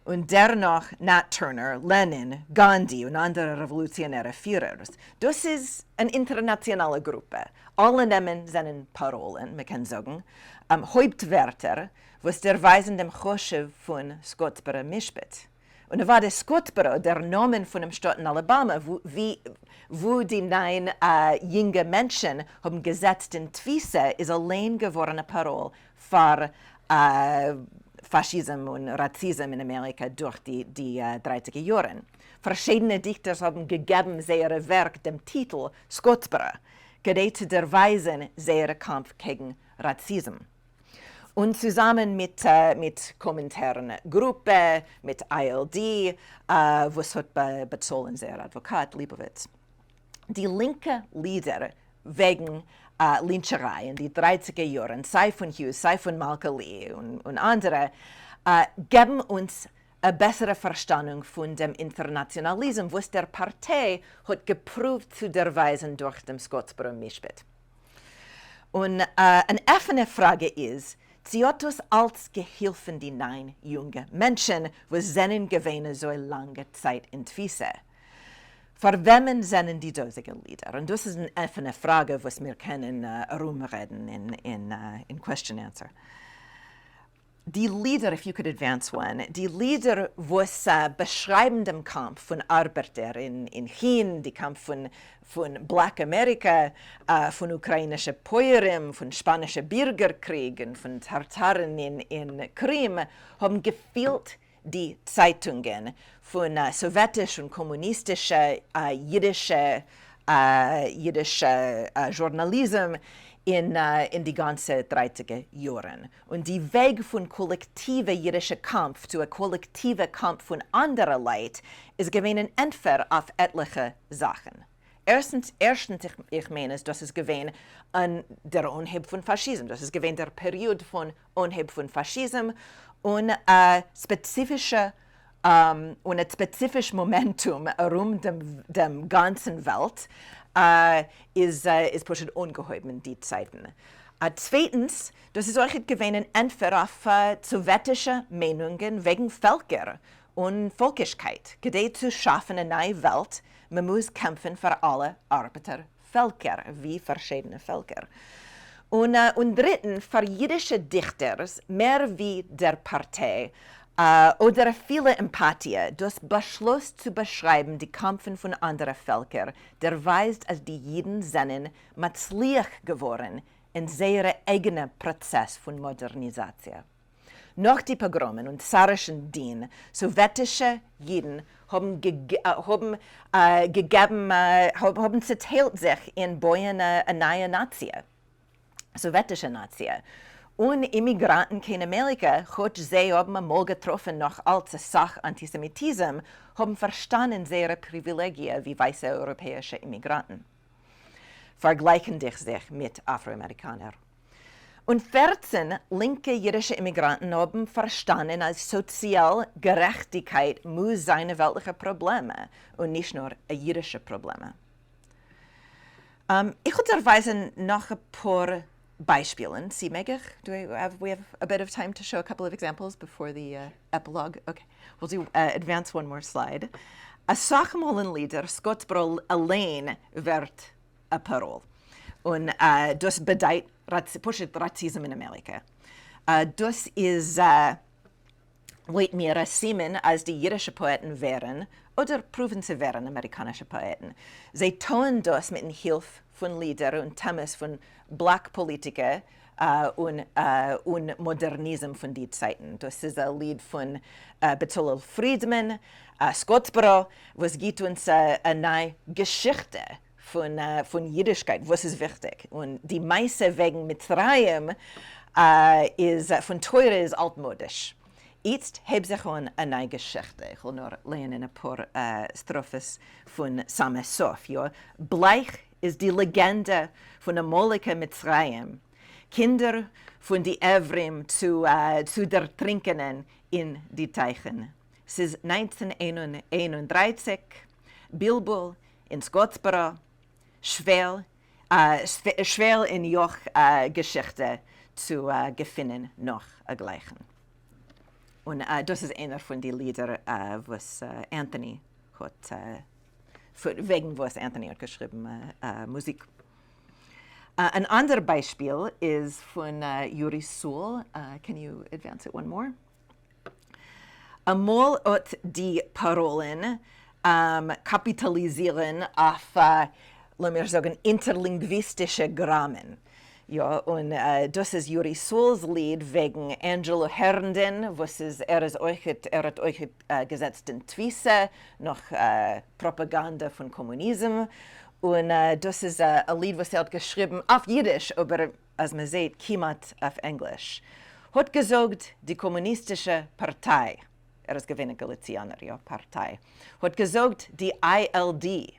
und danach Nat Turner, Lenin, Gandhi und andere revolutionäre Führer. Das ist eine internationale Gruppe. Alle nehmen seine Parolen, man kann sagen, Hauptwörter, was der Weisen dem Choshev von Scottsboro mischbet. Und es war der Scottsboro, der Name von dem Staat in Alabama, wo die 9 junge Menschen haben gesetzt in Twisse, ist allein gewordene Parole für Faschismus und Rassismus in Amerika durch die 30er Jahre. Verschiedene Dichter haben gegeben ihr Werk dem Titel Scottsboro, um zu erweisen ihren Kampf gegen Rassismus. Und zusammen mit Kommentaren Gruppe, mit ILD, was hat bezahlen der Advokat Leibowitz. Die linke Lieder wegen Lynchäerэй in die 30er Jahren, sei von Hughes, sei von Malcolm Lee und andere, geben uns eine bessere Verstandung von dem Internationalismus, was der Partei hat geprüft zu erweisen durch den Scottsboro Mischbet. Und eine offene Frage ist, sie hat uns als Gehilfen die 9 junge Menschen, die seinen gewähnen so lange Zeit in Twisse. Für wem sind die dosigen Lieder? Und das ist eine offene Frage, was wir können herumreden in Question Answer. Die Lieder, if you could advance one, die Lieder, was beschreiben den Kampf von Arbeiter in China, den Kampf von Black America, von ukrainischen Pogroms, von spanischen Bürgerkriegen, von Tartaren in Krim, haben gefehlt die Zeitungen von sowjetischen und kommunistischen jiddische Journalismus in die ganze 30er Jahren. Und die Weg von kollektiver jüdischer Kampf zu einem kollektiven Kampf von anderer Leid ist gewesen entweder auf etliche Sachen. Erstens ich meine, das ist gewesen an der Anheb von Faschismus. Das ist gewesen der Periode von Anheb von Faschismus und ein spezifisches Momentum herum dem ganzen Welt ist bestimmt ungeheuer in die Zeiten. Zweitens, das ist auch gewesen entweder auf sowjetische Meinungen wegen Völker und Volkigkeit, gedeiht zu schaffen eine neue Welt. Man muss kämpfen für alle Arbeitervölker, wie verschiedene Völker. Und drittens, für jüdische Dichter, mehr wie der Partei, oder viele Empathie, das Beschluss zu beschreiben, die Kämpfe von anderen Völkern, der weist, als die Jiden seien matzliach geworden in ihrem eigenen Prozess von Modernisation. Nach die Pogromen und zarischen Dien, sowjetische Jiden haben zerteilt sich in Bäumen eine neue Nation, sowjetische Nation. Und Immigranten in Amerika, hat sie haben einmal getroffen nach alter Sache Antisemitismus, haben verstanden ihre Privilegien wie weiße europäische Immigranten. Vergleichen sich mit Afroamerikanern. Und 14 linke jüdische Immigranten haben verstanden, als Sozialgerechtigkeit muss seine weltliche Probleme und nicht nur jüdische Probleme. Ich unterweise noch ein paar Beispielen. Sie mögen? We have a bit of time to show a couple of examples before the epilogue? Okay, we'll do advance one more slide. A Sachmal in Lieder, Scottsboro allein wird a Parole. Und das bedeutet Rassismus in Amerika. Das ist, weit mir Simen als die jüdische Poeten wären oder proven zu werden amerikanische Poeten. Sie tun das mit Hilfe von Liedern und Themen von Black Politiker und Modernismus von den Zeiten. Das ist ein Lied von Bezalel Friedman, Scottsboro, was gibt uns eine neue Geschichte von Jüdischkeit, was ist wichtig. Und die meiste wegen Mitzrayim ist von Teure ist altmodisch. Jetzt habe ich eine neue Geschichte. Ich will nur lernen ein paar Strophes von Sameh Sof. Ja. Bleich ist die Legende von der Moleke Mitzrayim. Kinder von die Evrim zu der Trinkenden in die Teichen. Es ist 1931, Bilbul in Scottsboro, schwer in Joch Geschichte zu finden noch gleichen. Und das ist einer von den Liedern, was Anthony hat, wegen was Anthony hat geschrieben, Musik. Ein anderes Beispiel ist von Yuri Soul. Can you advance it one more? Einmal hat die Parolen kapitalisieren auf, lassen wir sagen, interlinguistische Grammen. Ja, und das ist Yuri Souls Lied wegen Angelo Herndon, was ist, hat euch gesetzt in Twisse, noch Propaganda von Kommunismus. Und das ist ein Lied, was hat geschrieben auf Jiddisch, aber als man sieht, kiemat auf Englisch. Hat gesagt, die kommunistische Partei, ist gewinnt Galizianer, ja, Partei, hat gesagt, die ILD,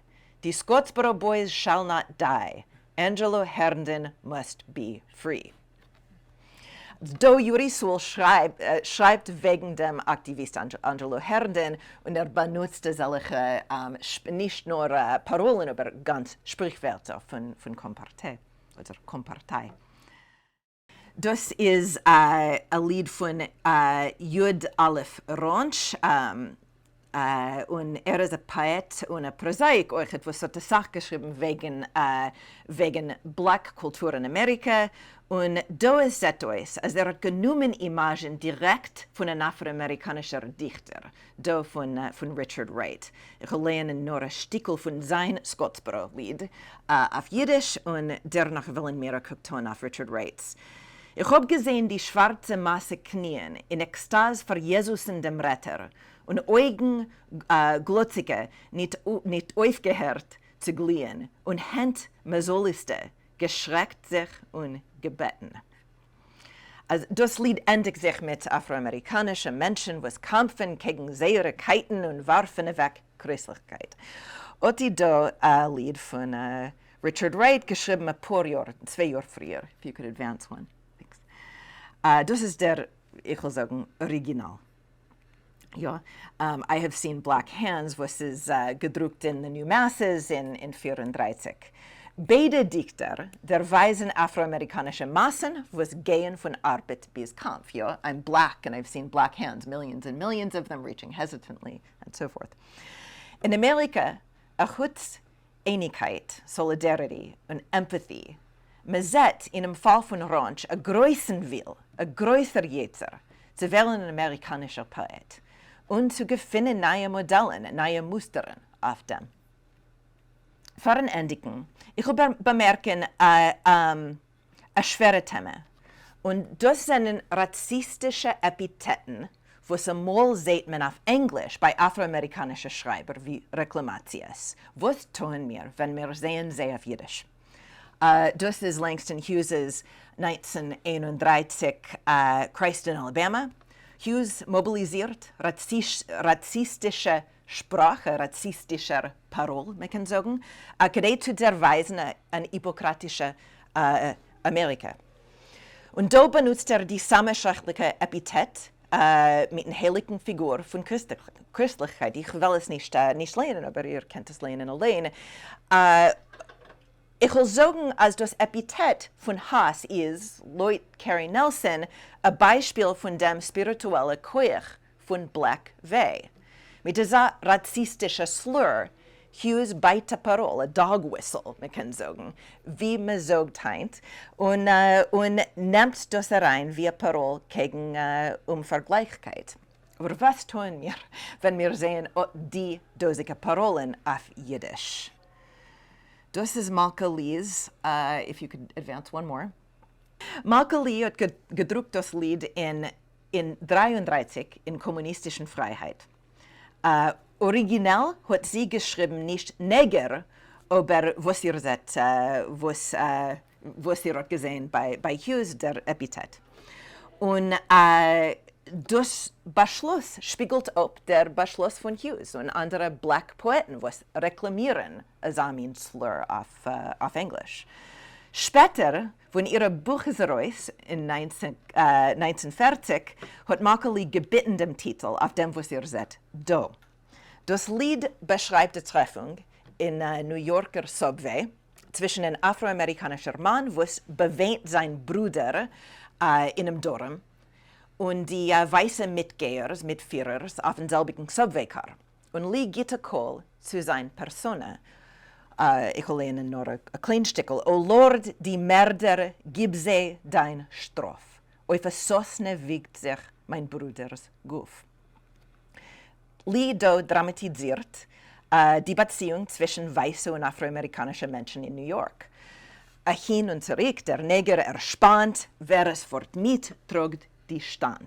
die Scottsboro Boys shall not die. Angelo Herndon must be free. Do Yuri Soul schreibt wegen dem Aktivist Angelo Herndon und benutzte solche nicht nur Parolen, aber ganz Sprichwörter von Kompartei oder Kompartei. Das ist ein Lied von Yud Aleph Ronch. Und ist ein Poet und ein Prosaik, was hat die Sache geschrieben wegen Black Kultur in Amerika. Und da ist etwas, also hat genommen Imagen direkt von einem afroamerikanischen Dichter, da von Richard Wright. Ich habe nur ein Stückel von sein Scottsboro-Lied auf Jiddisch und danach wollen wir gucken auf Richard Wrights. Ich habe gesehen die schwarze Masse knien in Ekstase vor Jesus und dem Retter und Augen glotzige nicht aufgehört zu glühen und Hand Mesoliste geschreckt sich und gebeten. Also das Lied endigt sich mit afroamerikanischen Menschen, die kämpfen gegen Seierkeiten und warfen weg Christlichkeit. Und die Lied von Richard Wright, geschrieben ein paar Jahre, 2 Jahre früher, if you could advance one. Das ist der, ich will sagen, Original. Ja, I have seen Black Hands, was ist gedruckt in the New Masses in 34. Beide Dichter, der weisen afroamerikanische Massen, was gehen von Arbeit bis Kampf. Ja, I'm black and I've seen black hands, millions and millions of them reaching hesitantly and so forth. In Amerika, hat Einigkeit, Solidarity und Empathy. Man sieht in dem Fall von Ronch a größeren Will, a größer Jetzer, zu wählen ein amerikanischer Poet und zu finden neue Modellen, neue Mustern auf dem. Für ein Endigen, ich will bemerken, ein schwere Thema. Und das sind rassistische Epitheten, was einmal sieht man auf Englisch bei afroamerikanischen Schreibern wie Reklamatius. Was tun wir, wenn wir sehen sie auf Jiddisch? Das ist Langston Hughes' 1931 Christ in Alabama. Hughes mobilisiert rassistische Sprache, rassistischer Parole, man kann sagen, zu derweisen an hippokratische Amerika. Und da benutzt die samenschrechtliche Epithet mit einer heiligen Figur von Christlichkeit. Ich will es nicht lernen, aber ihr könnt es lernen allein. Ich will sagen, als das Epithet von Hass ist, laut Carrie Nelson, ein Beispiel von dem spirituellen Keuch von Black V. Mit dieser rassistischen Slur, Hughes beite Parole, ein Dog Whistle, man kann sagen, wie man sagt heint, und nimmt das rein wie eine Parole gegen Vergleichkeit. Aber was tun wir, wenn wir sehen die dosige Parolen auf Jiddisch? Das ist Malka Lee's, if you could advance one more. Malka Lee hat gedruckt das Lied in 33 in kommunistischen Freiheit. Original hat sie geschrieben nicht Neger, aber was ihr seht, was ihr hat gesehen bei Hughes, der Epithet. Und das Beschluss spiegelt ab der Beschluss von Hughes und andere Black Poeten, was reklamieren Asamin Slur auf Englisch. Später, wenn ihr Buch ist raus, in 1940, hat Macaulay gebeten dem Titel, auf dem, was ihr seht, Do. Das Lied beschreibt die Treffung in New Yorker Subway zwischen einem afroamerikanischen Mann, was bewegt sein Bruder in einem Dorm, und die weißen Mitführers auf dem selbigen Subway-Car. Und Lee gibt ein Call zu seiner Persona. Ich will Ihnen nur ein kleines Stückchen. O Lord, die Mörder, gib sie dein Straf. Auf der Sosne wiegt sich mein Bruders Guf. Lee dramatisiert die Beziehung zwischen weißen und afroamerikanischen Menschen in New York. Hin und zurück, der Neger erspannt, wer es fortmiet, trug die Schand.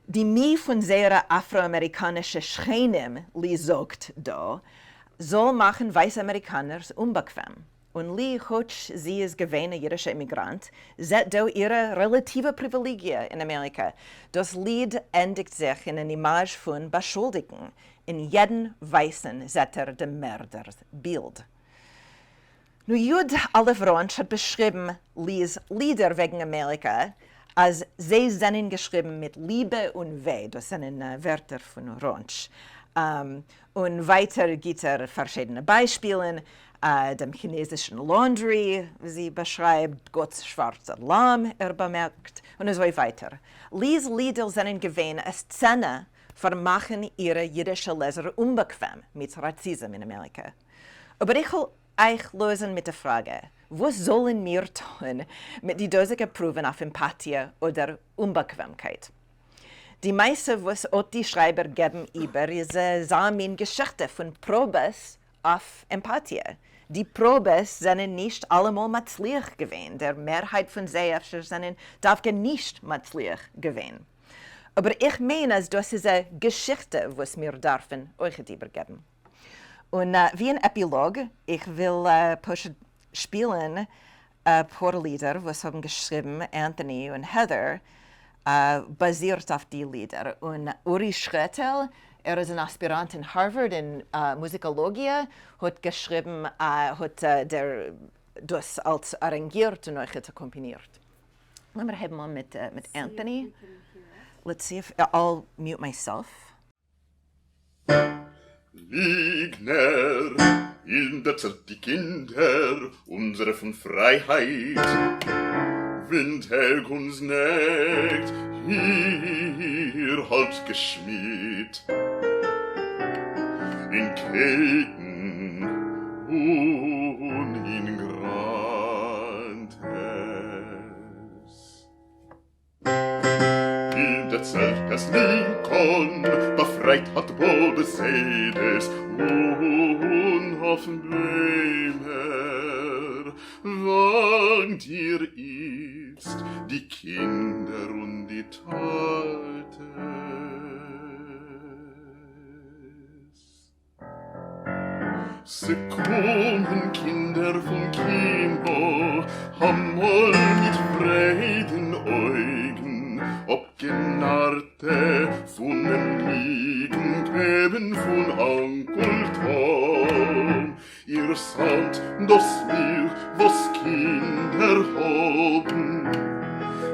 Die Mie von sehr afroamerikanische Schreinem, Lee sagt da, soll machen weiße Amerikaner unbequem. Und Lee, hoch sie ist gewähne jüdische Immigrant, sieht da ihre relative Privilegien in Amerika. Das Lied endigt sich in eine Image von Beschuldigen. In jedem Weißen sieht dem Mörders Bild. Nu, Jud Alefronch hat beschrieben Lees Lieder wegen Amerika, als sie sind geschrieben mit Liebe und Weh. Das sind Wörter von Ronch. Und weiter gibt verschiedene Beispiele. Dem chinesischen Laundry, sie beschreibt, Gottes schwarzer Lamm, bemerkt, und so weiter. Lees Lieder sind gewähnt als Szene vermachen ihre jüdische Leser unbequem mit Rassismus in Amerika. Aber ich will euch lösen mit der Frage, was sollen wir tun mit die dosigen Proben auf Empathie oder Unbequemkeit? Die meisten, was auch die Schreiber geben über, ist eine Geschichte von Probes auf Empathie. Die Probes sind nicht allemal matzlich gewesen. Der Mehrheit von sie sind nicht matzlich gewesen. Aber ich meine, das ist eine Geschichte, was wir dürfen euch übergeben. Und wie ein Epilog, ich will spielen paar Lieder, was haben geschrieben Anthony und Heather, basiert auf die Lieder. Und Uri Schrettel, ist ein Aspirant in Harvard in Musikologie, hat geschrieben, hat das als arrangiert und euch komponiert. Lassen wir mal mit Anthony. Let's see if I'll mute myself. Liegner in der Zeit die Kinder unsere von Freiheit. Windhelg uns neckt, hier halt geschmied. In Keten und in Grantes. In der Zelt das Lincoln befreit hat Bodesedes und Hoffenblämer wangt ihr ist die Kinder und die Taltes. Sie kommen Kinder vom Kino, haben wohl mit freien Augen, ob Genarte von dem Liegen geben von Onkel Tom. Ihr seid das Lied, was Kinder haben,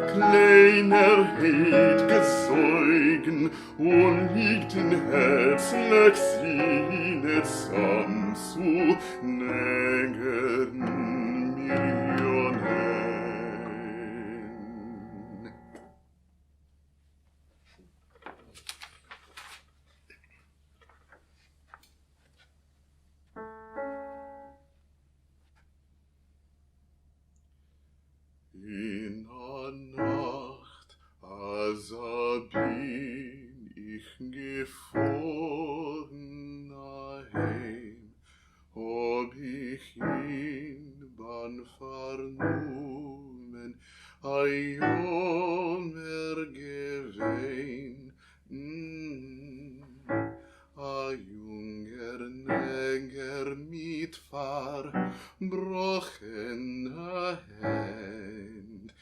kleiner Heid gesäugen, und liegt in Herz, leg sie nicht sam zu nägern Millionen. In der Nacht, als bin ich gefahren heim, hab ich in Bahn vernommen, ein Junge gewein, ein junger Neger mit verbrochener Hand.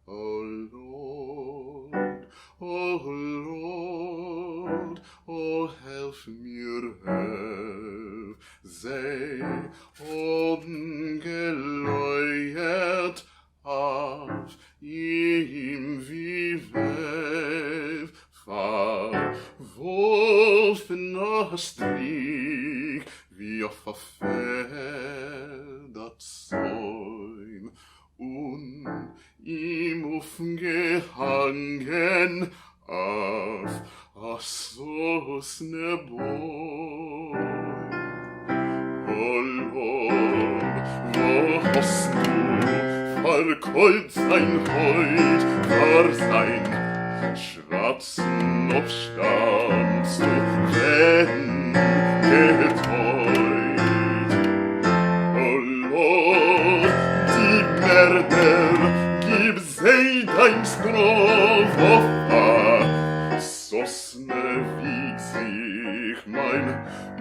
Oh Lord, oh Lord, oh helf mir, helf. Sie oben geläuert auf ihm wie Web, verworfener Strick, wie auf a Feder Zäum, und ihm aufgehangen auf a Sosne Bäum. Oh Lord, wo hast du verkeult sein Heut, sein Schwatzen Obstand zu werden getäut. Oh Lord, die Mörder, gib sie dein Straf auf Sosne wiegt sich mein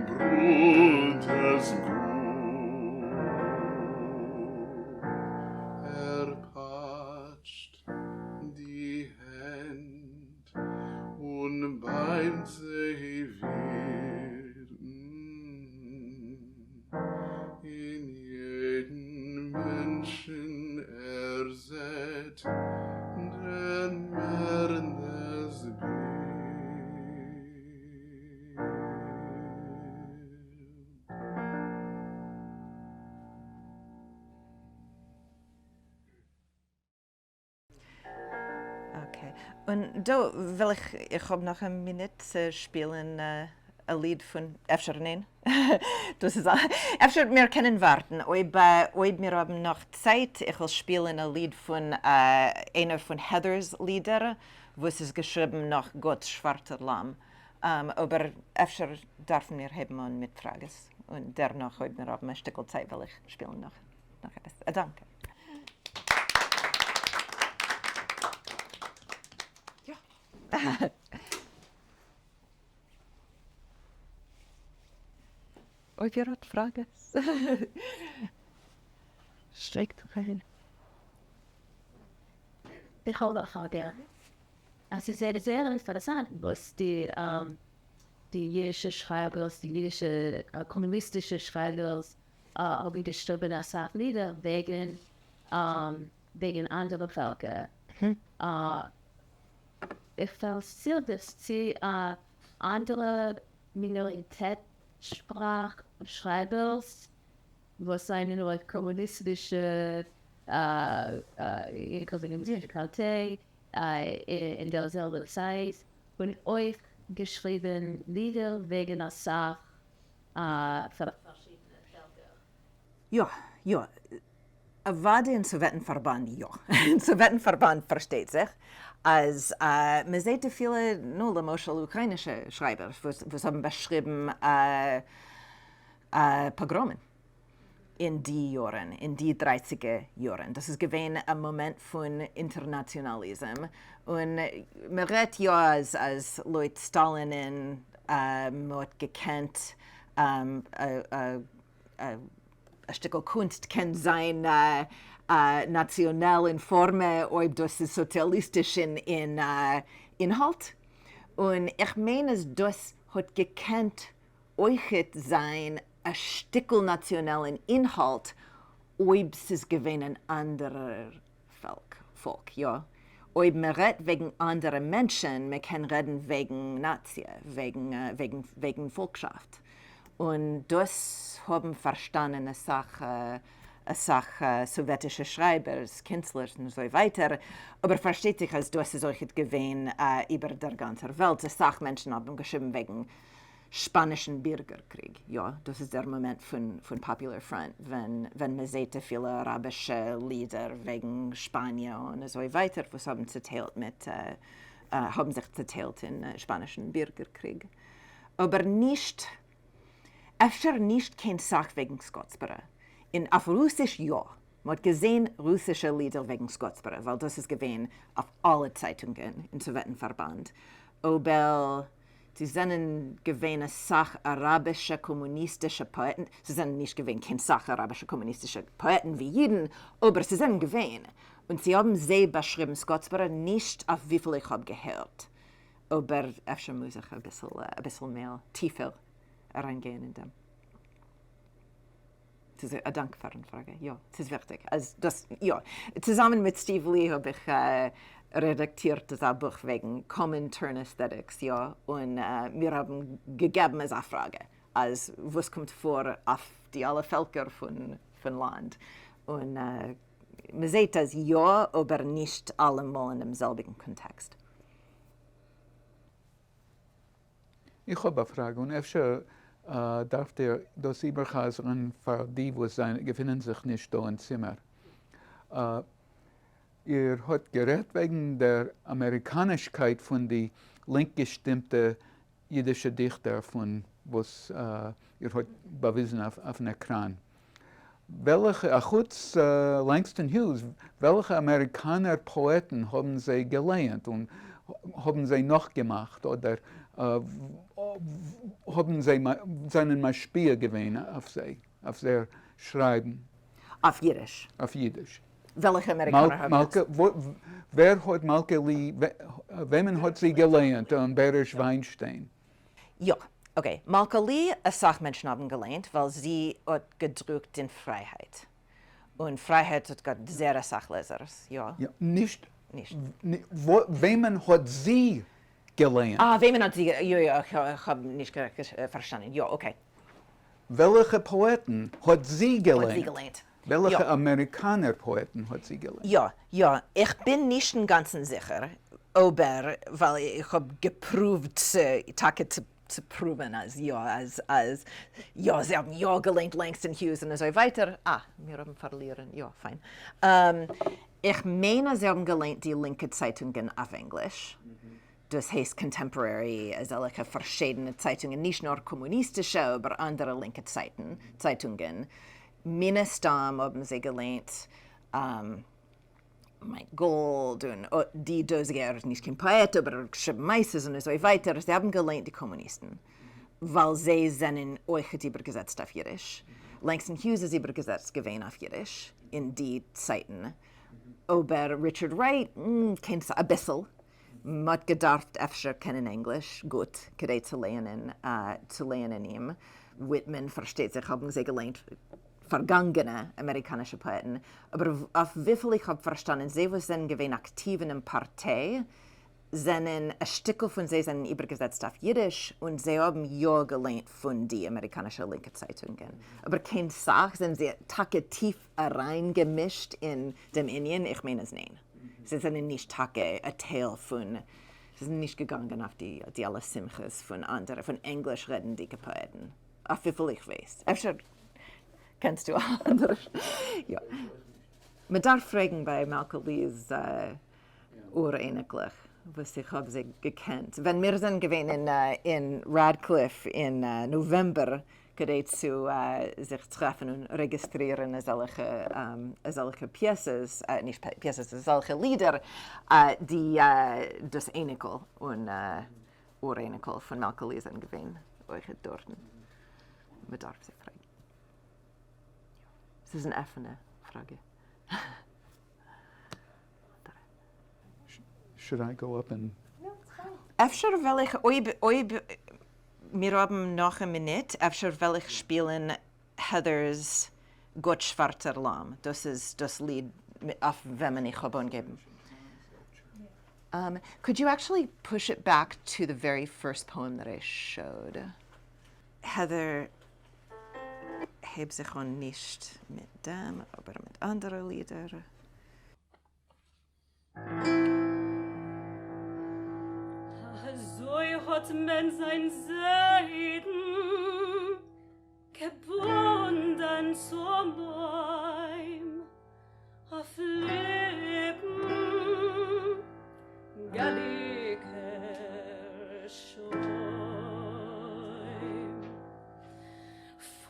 Bruders Blut. Patscht die Hand und beim sie wird in jeden Menschen ersetzt den Mördes Bild. Okay. Und da will ich habe noch eine Minute spielen, ein Lied von Efschernein. Das ist Efscher, wir können warten. Ob wir haben noch Zeit, ich will spielen ein Lied von einer von Heathers Lieder, wo es ist geschrieben nach Gottes schwarzer Lamm. Aber Efscher dürfen wir haben mit Fragen. Und danach heute wir haben ein Stück Zeit, will ich spielen noch etwas. Danke. Ob ihr habt Fragen? Streckt rein. Ich habe eine Frage. Es ist sehr interessant, was die jiddische Schreiber, die jiddische kommunistische Schreiber haben geschrieben als Lieder wegen anderer Völker. Ich verstehe, dass sie andere Minoritätssprachschreiber, was eine neue kommunistische Qualität in derselben Zeit von euch geschrieben Lieder wegen der Sache für verschiedene Völker. Ja. Wade in Sowjetenverband, ja. In Sowjetenverband versteht sich, als man sieht viele, nur lemoschel ukrainische Schreiber, was haben beschrieben Pogromen in die Jahren, in die 30er Jahren. Das ist gewesen ein Moment von Internationalism. Und man redet ja als Leute Stalin mit gekannt, ein Stück Kunst kann sein national in Form, ob das ist sozialistisch in Inhalt. Und ich meine, das hat gekannt, euch sein ein Stückel nationalen Inhalt, ob es gewesen ein anderer Volk, ja. Ob man redet wegen anderer Menschen, man kann reden wegen Nazi, wegen Volkschaft. Und das haben verstanden, eine Sache sowjetische Schreiber, Künstler und so weiter. Aber versteht sich, als das ist euch gewesen über der ganzen Welt. Die Sachmenschen haben geschrieben wegen spanischen Bürgerkrieg. Ja, das ist der Moment von Popular Front, wenn man sieht viele arabische Lieder wegen Spanien und so weiter, was haben sich zerteilt in spanischen Bürgerkrieg. Aber nicht keine Sache wegen Scottsboro. Auf Russisch ja. Man hat gesehen russische Lieder wegen Scottsboro, weil das ist gewesen auf alle Zeitungen im Sowjetenverband. Aber sie sind gewesen eine Sache arabische kommunistische Poeten. Sie sind nicht gewesen keine Sache arabische kommunistische Poeten wie Jiden, aber sie sind gewesen. Und sie haben sie beschrieben Scottsboro nicht auf wie viel ich habe gehört. Aber öfter muss ich ein bisschen mehr tiefer reingehen in dem. Das ist eine dankbare Frage. Ja, das ist wichtig. Also das, ja. Zusammen mit Steve Lee habe ich redaktiert das Buch wegen Common Turn Aesthetics, ja. Und wir haben gegeben als eine Frage, als was kommt vor auf die alle Völker von Land. Und man sieht das ja, aber nicht allemal in demselben Kontext. Ich habe eine Frage und öfter darf der das überhausen für die, die befinden sich nicht da im Zimmer. Ihr habt geredet wegen der Amerikanischkeit von den link gestimmten jiddischen Dichter, von was ihr habt bewiesen auf dem Ekran. Welche, Langston Hughes, welche Amerikaner Poeten haben sie gelernt und haben sie noch gemacht oder haben sie seinen Beispiel gewesen auf sehr Schreiben? Auf Jiddisch. Auf Jiddisch. Welche Amerikaner haben das? Wer hat Malke Lee, wem hat sie gelernt? Berisch Weinstein. Ja, okay. Malke Lee, eine Sachmenschen haben gelernt, weil sie hat gedruckt in Freiheit. Und Freiheit hat gerade sehr Sachlesers, ja. Ja, nicht. Wem hat sie gelernt? Wem hat sie gelernt? Ja, ich habe nicht verstanden. Ja, okay. Welche Poeten hat sie gelernt? Hat sie gelernt. Welche Amerikaner Poeten hat sie gelernt? Ja. Ich bin nicht ganz sicher, aber weil ich habe geprüft, zu proben, sie haben ja gelernt, Langston Hughes und so weiter. Wir haben verlieren, ja, fein. Ich meine, sie haben gelernt die linke Zeitungen auf Englisch. Das heißt Contemporary, also verschiedene Zeitungen, nicht nur kommunistische, aber andere linke Zeitungen. Mindestens haben sie gelernt, Mike Gold und die Dosiger, nicht kein Poet, aber geschrieben meistens und so weiter. Sie haben gelernt, die Kommunisten. weil sie sind euch übergesetzt auf Jiddisch. Langston Hughes ist übergesetzt gewesen auf Jiddisch in die Zeiten. Aber Richard Wright, kennt ein bisschen. Hat gedacht, öfter kennen Englisch gut, gedei zu lernen ihm. Whitman versteht sich, haben sie gelernt, vergangene amerikanische Poeten. Aber auf wie viel ich habe verstanden, sie sind gewesen aktiv in einer Partei, sind ein Stück von sie sind übergesetzt auf Jiddisch und sie haben ja gelernt von den amerikanischen linken Zeitungen. Aber keine Sache, sind sie tief reingemischt in dem Indien? Ich meine es nicht. Sie sind nicht ein Teil von, sie sind nicht gegangen auf die alle Simchas von anderen, von Englisch redenden Poeten. Auf wie viel ich weiß. Efter kennst du andere? Ja. Man darf fragen bei Malcolm Lees urähnlich, was ich habe sie gekannt. Wenn wir sind gewesen in Radcliffe in November, gedei zu sich treffen und registrieren solche Pieces, nicht Pieces, solche Lieder, die das Einikel und Ureinikel von Malcolm Lees sind gewesen, euch dort. Man darf sie fragen. Es ist eine offene Frage. Should I go up and... Efter will ich, wir haben noch eine Minute, efter will ich spielen Heathers Gott schwarzer Lamm. Das ist das Lied, auf wem ich habe angeben. Could you actually push it back to the very first poem that I showed? Heather hebt sich auch nicht mit dem, aber mit anderen Liedern. So hat man sein Seiden gebunden zum Bäum auf Leben galliger Schäum.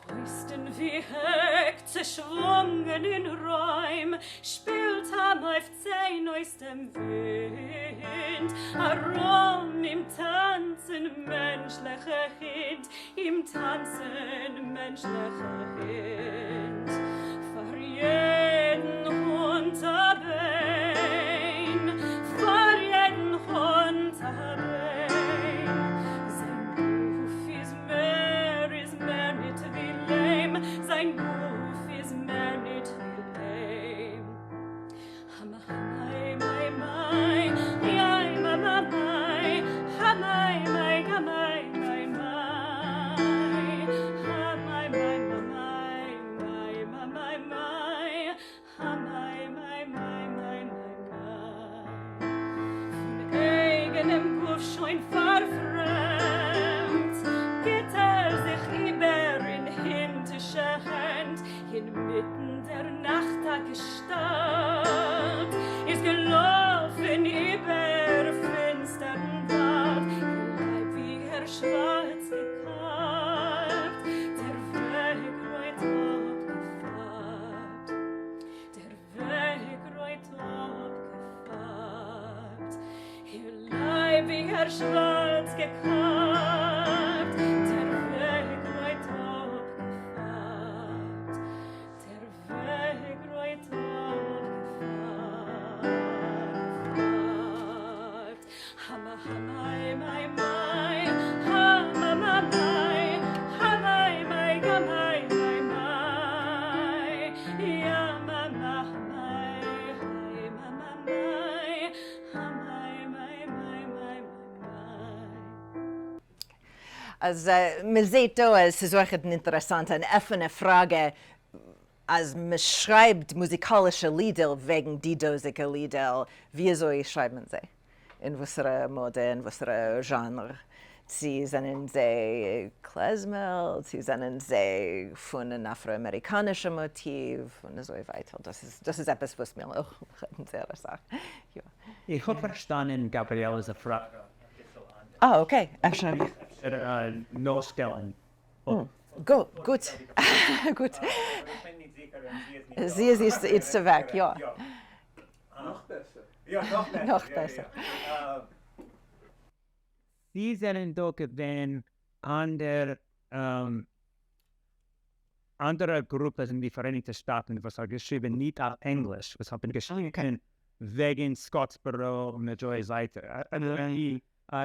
Fäusten wie Heck zerschwungen in Räum, spielt am auf Zehn aus dem Wind, Arom im Tanzen menschlicher Kind, im Tanzen menschlicher Kind, für jeden Hund ein Bein, für jeden Hund ein Bein. Sein Ruf ist mehr nicht wie Lehm, sein Ruf ist mehr nicht wie Lehm. Hamai, mai, mai, yai, ma, ma, mai, hamai, mai, hamai, mai, mai, hamai, mai, ma, mai, mai, ma, mai, mai, hamai, mai, mai, mai, mai, mai. Von eigenem Ruf schon verfremd, geht sich über in hindische Hand, inmitten der Nacht der Gestalt, ist gelaufen über finsteren Wald, ihr Leib wie schwarz gekalbt, der Weg reut abgefarbt, der Weg reut abgefarbt, ihr Leib wie schwarz gekalbt, der Weg reut abgefarbt, der Weg reut abgefarbt. Hama, hamai, mai, mai, hama, ma, mai, hamai, mai, gamai, mai, mai, ya, ma, ma, mai, hai, ma, ma, mai, hamai, mai, mai, mai, mai. Also, man sieht da, es ist auch eine interessante, eine offene Frage, als man schreibt musikalische Lieder wegen die dosige Lieder, wieso schreiben sie? In welcher Mode, in welcher Genre? Sie sind sie Klezmer, sie sind sie von einem afroamerikanischen Motiv und so weiter. Das ist etwas, was mir auch sehr sagt. Ja. Ich habe verstanden, Gabriela's Frage. Ah, okay. No stellen. Gut. Gut. Sie ist jetzt weg, ja. Noch besser. Ja, noch besser. Noch besser. Sie sind doch gewesen andere Gruppen in die Vereinigten Staaten, was geschrieben nicht auf Englisch, was haben geschrieben wegen Scottsboro und der Joy Seite.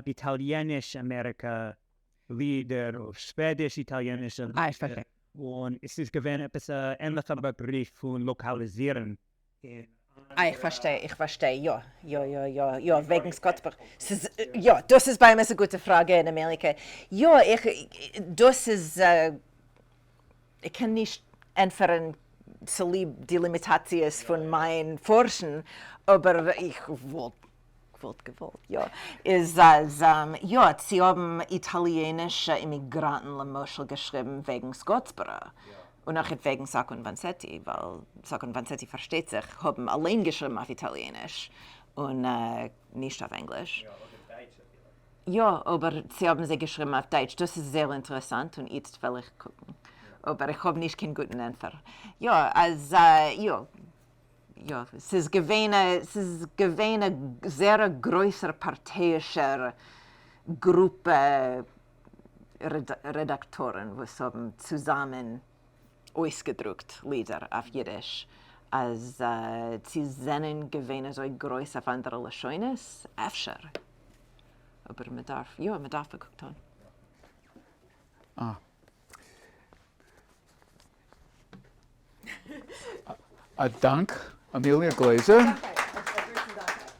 Italienisch Amerika, Lieder, auf Schwedisch, Italienisch. Ich verstehe. Und es ist gewesen etwas ähnlicher Begriff von Lokalisieren. Ich verstehe, ja, wegen Scottsboro. Ja, das ist bei mir eine gute Frage in Amerika. Ja, das ist, ich kann nicht entfernen, so lieb die Limitationen von meinem Forschen, aber ich wollte ja, ist als, ja, sie haben italienische Immigranten Lemoschel geschrieben wegen Scottsboro. Und auch wegen Sacco und Vanzetti, weil Sacco und Vanzetti versteht sich, haben allein geschrieben auf Italienisch und nicht auf Englisch. Ja, aber sie haben sie geschrieben auf Deutsch. Das ist sehr interessant und jetzt will ich gucken. Aber ich habe nicht keinen guten Entfer. Ja, als, ja, es ist gewähne sehr größere parteiische Gruppe Redaktoren, die haben zusammen ausgedruckt Lieder auf Jiddisch. Als sie sind gewähne so groß auf andere Lachoines, öfter. Aber man darf geguckt haben. Dank, Amelia Glaser.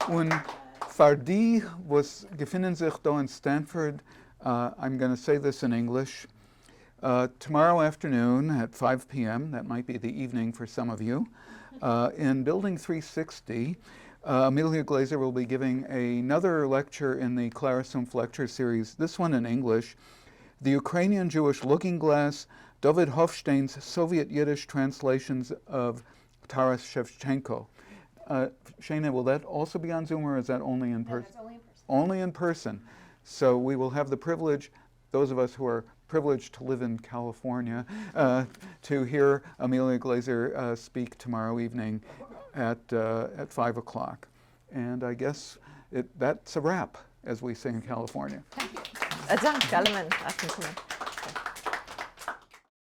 Und für die, was befinden sich da in Stanford, I'm going to say this in English. Tomorrow afternoon at 5 p.m., that might be the evening for some of you, in Building 360, Amelia Glaser will be giving another lecture in the Clara Sumpf lecture series, this one in English, The Ukrainian Jewish Looking Glass, David Hofstein's Soviet Yiddish translations of Taras Shevchenko. Shana, will that also be on Zoom or is that only in person? No, that's only in person. Only in person. So we will have the privilege, those of us who are privileged to live in California, to hear Amelia Glaser speak tomorrow evening at 5 o'clock. And I guess that's a wrap, as we say in California. Danke, alle Mann.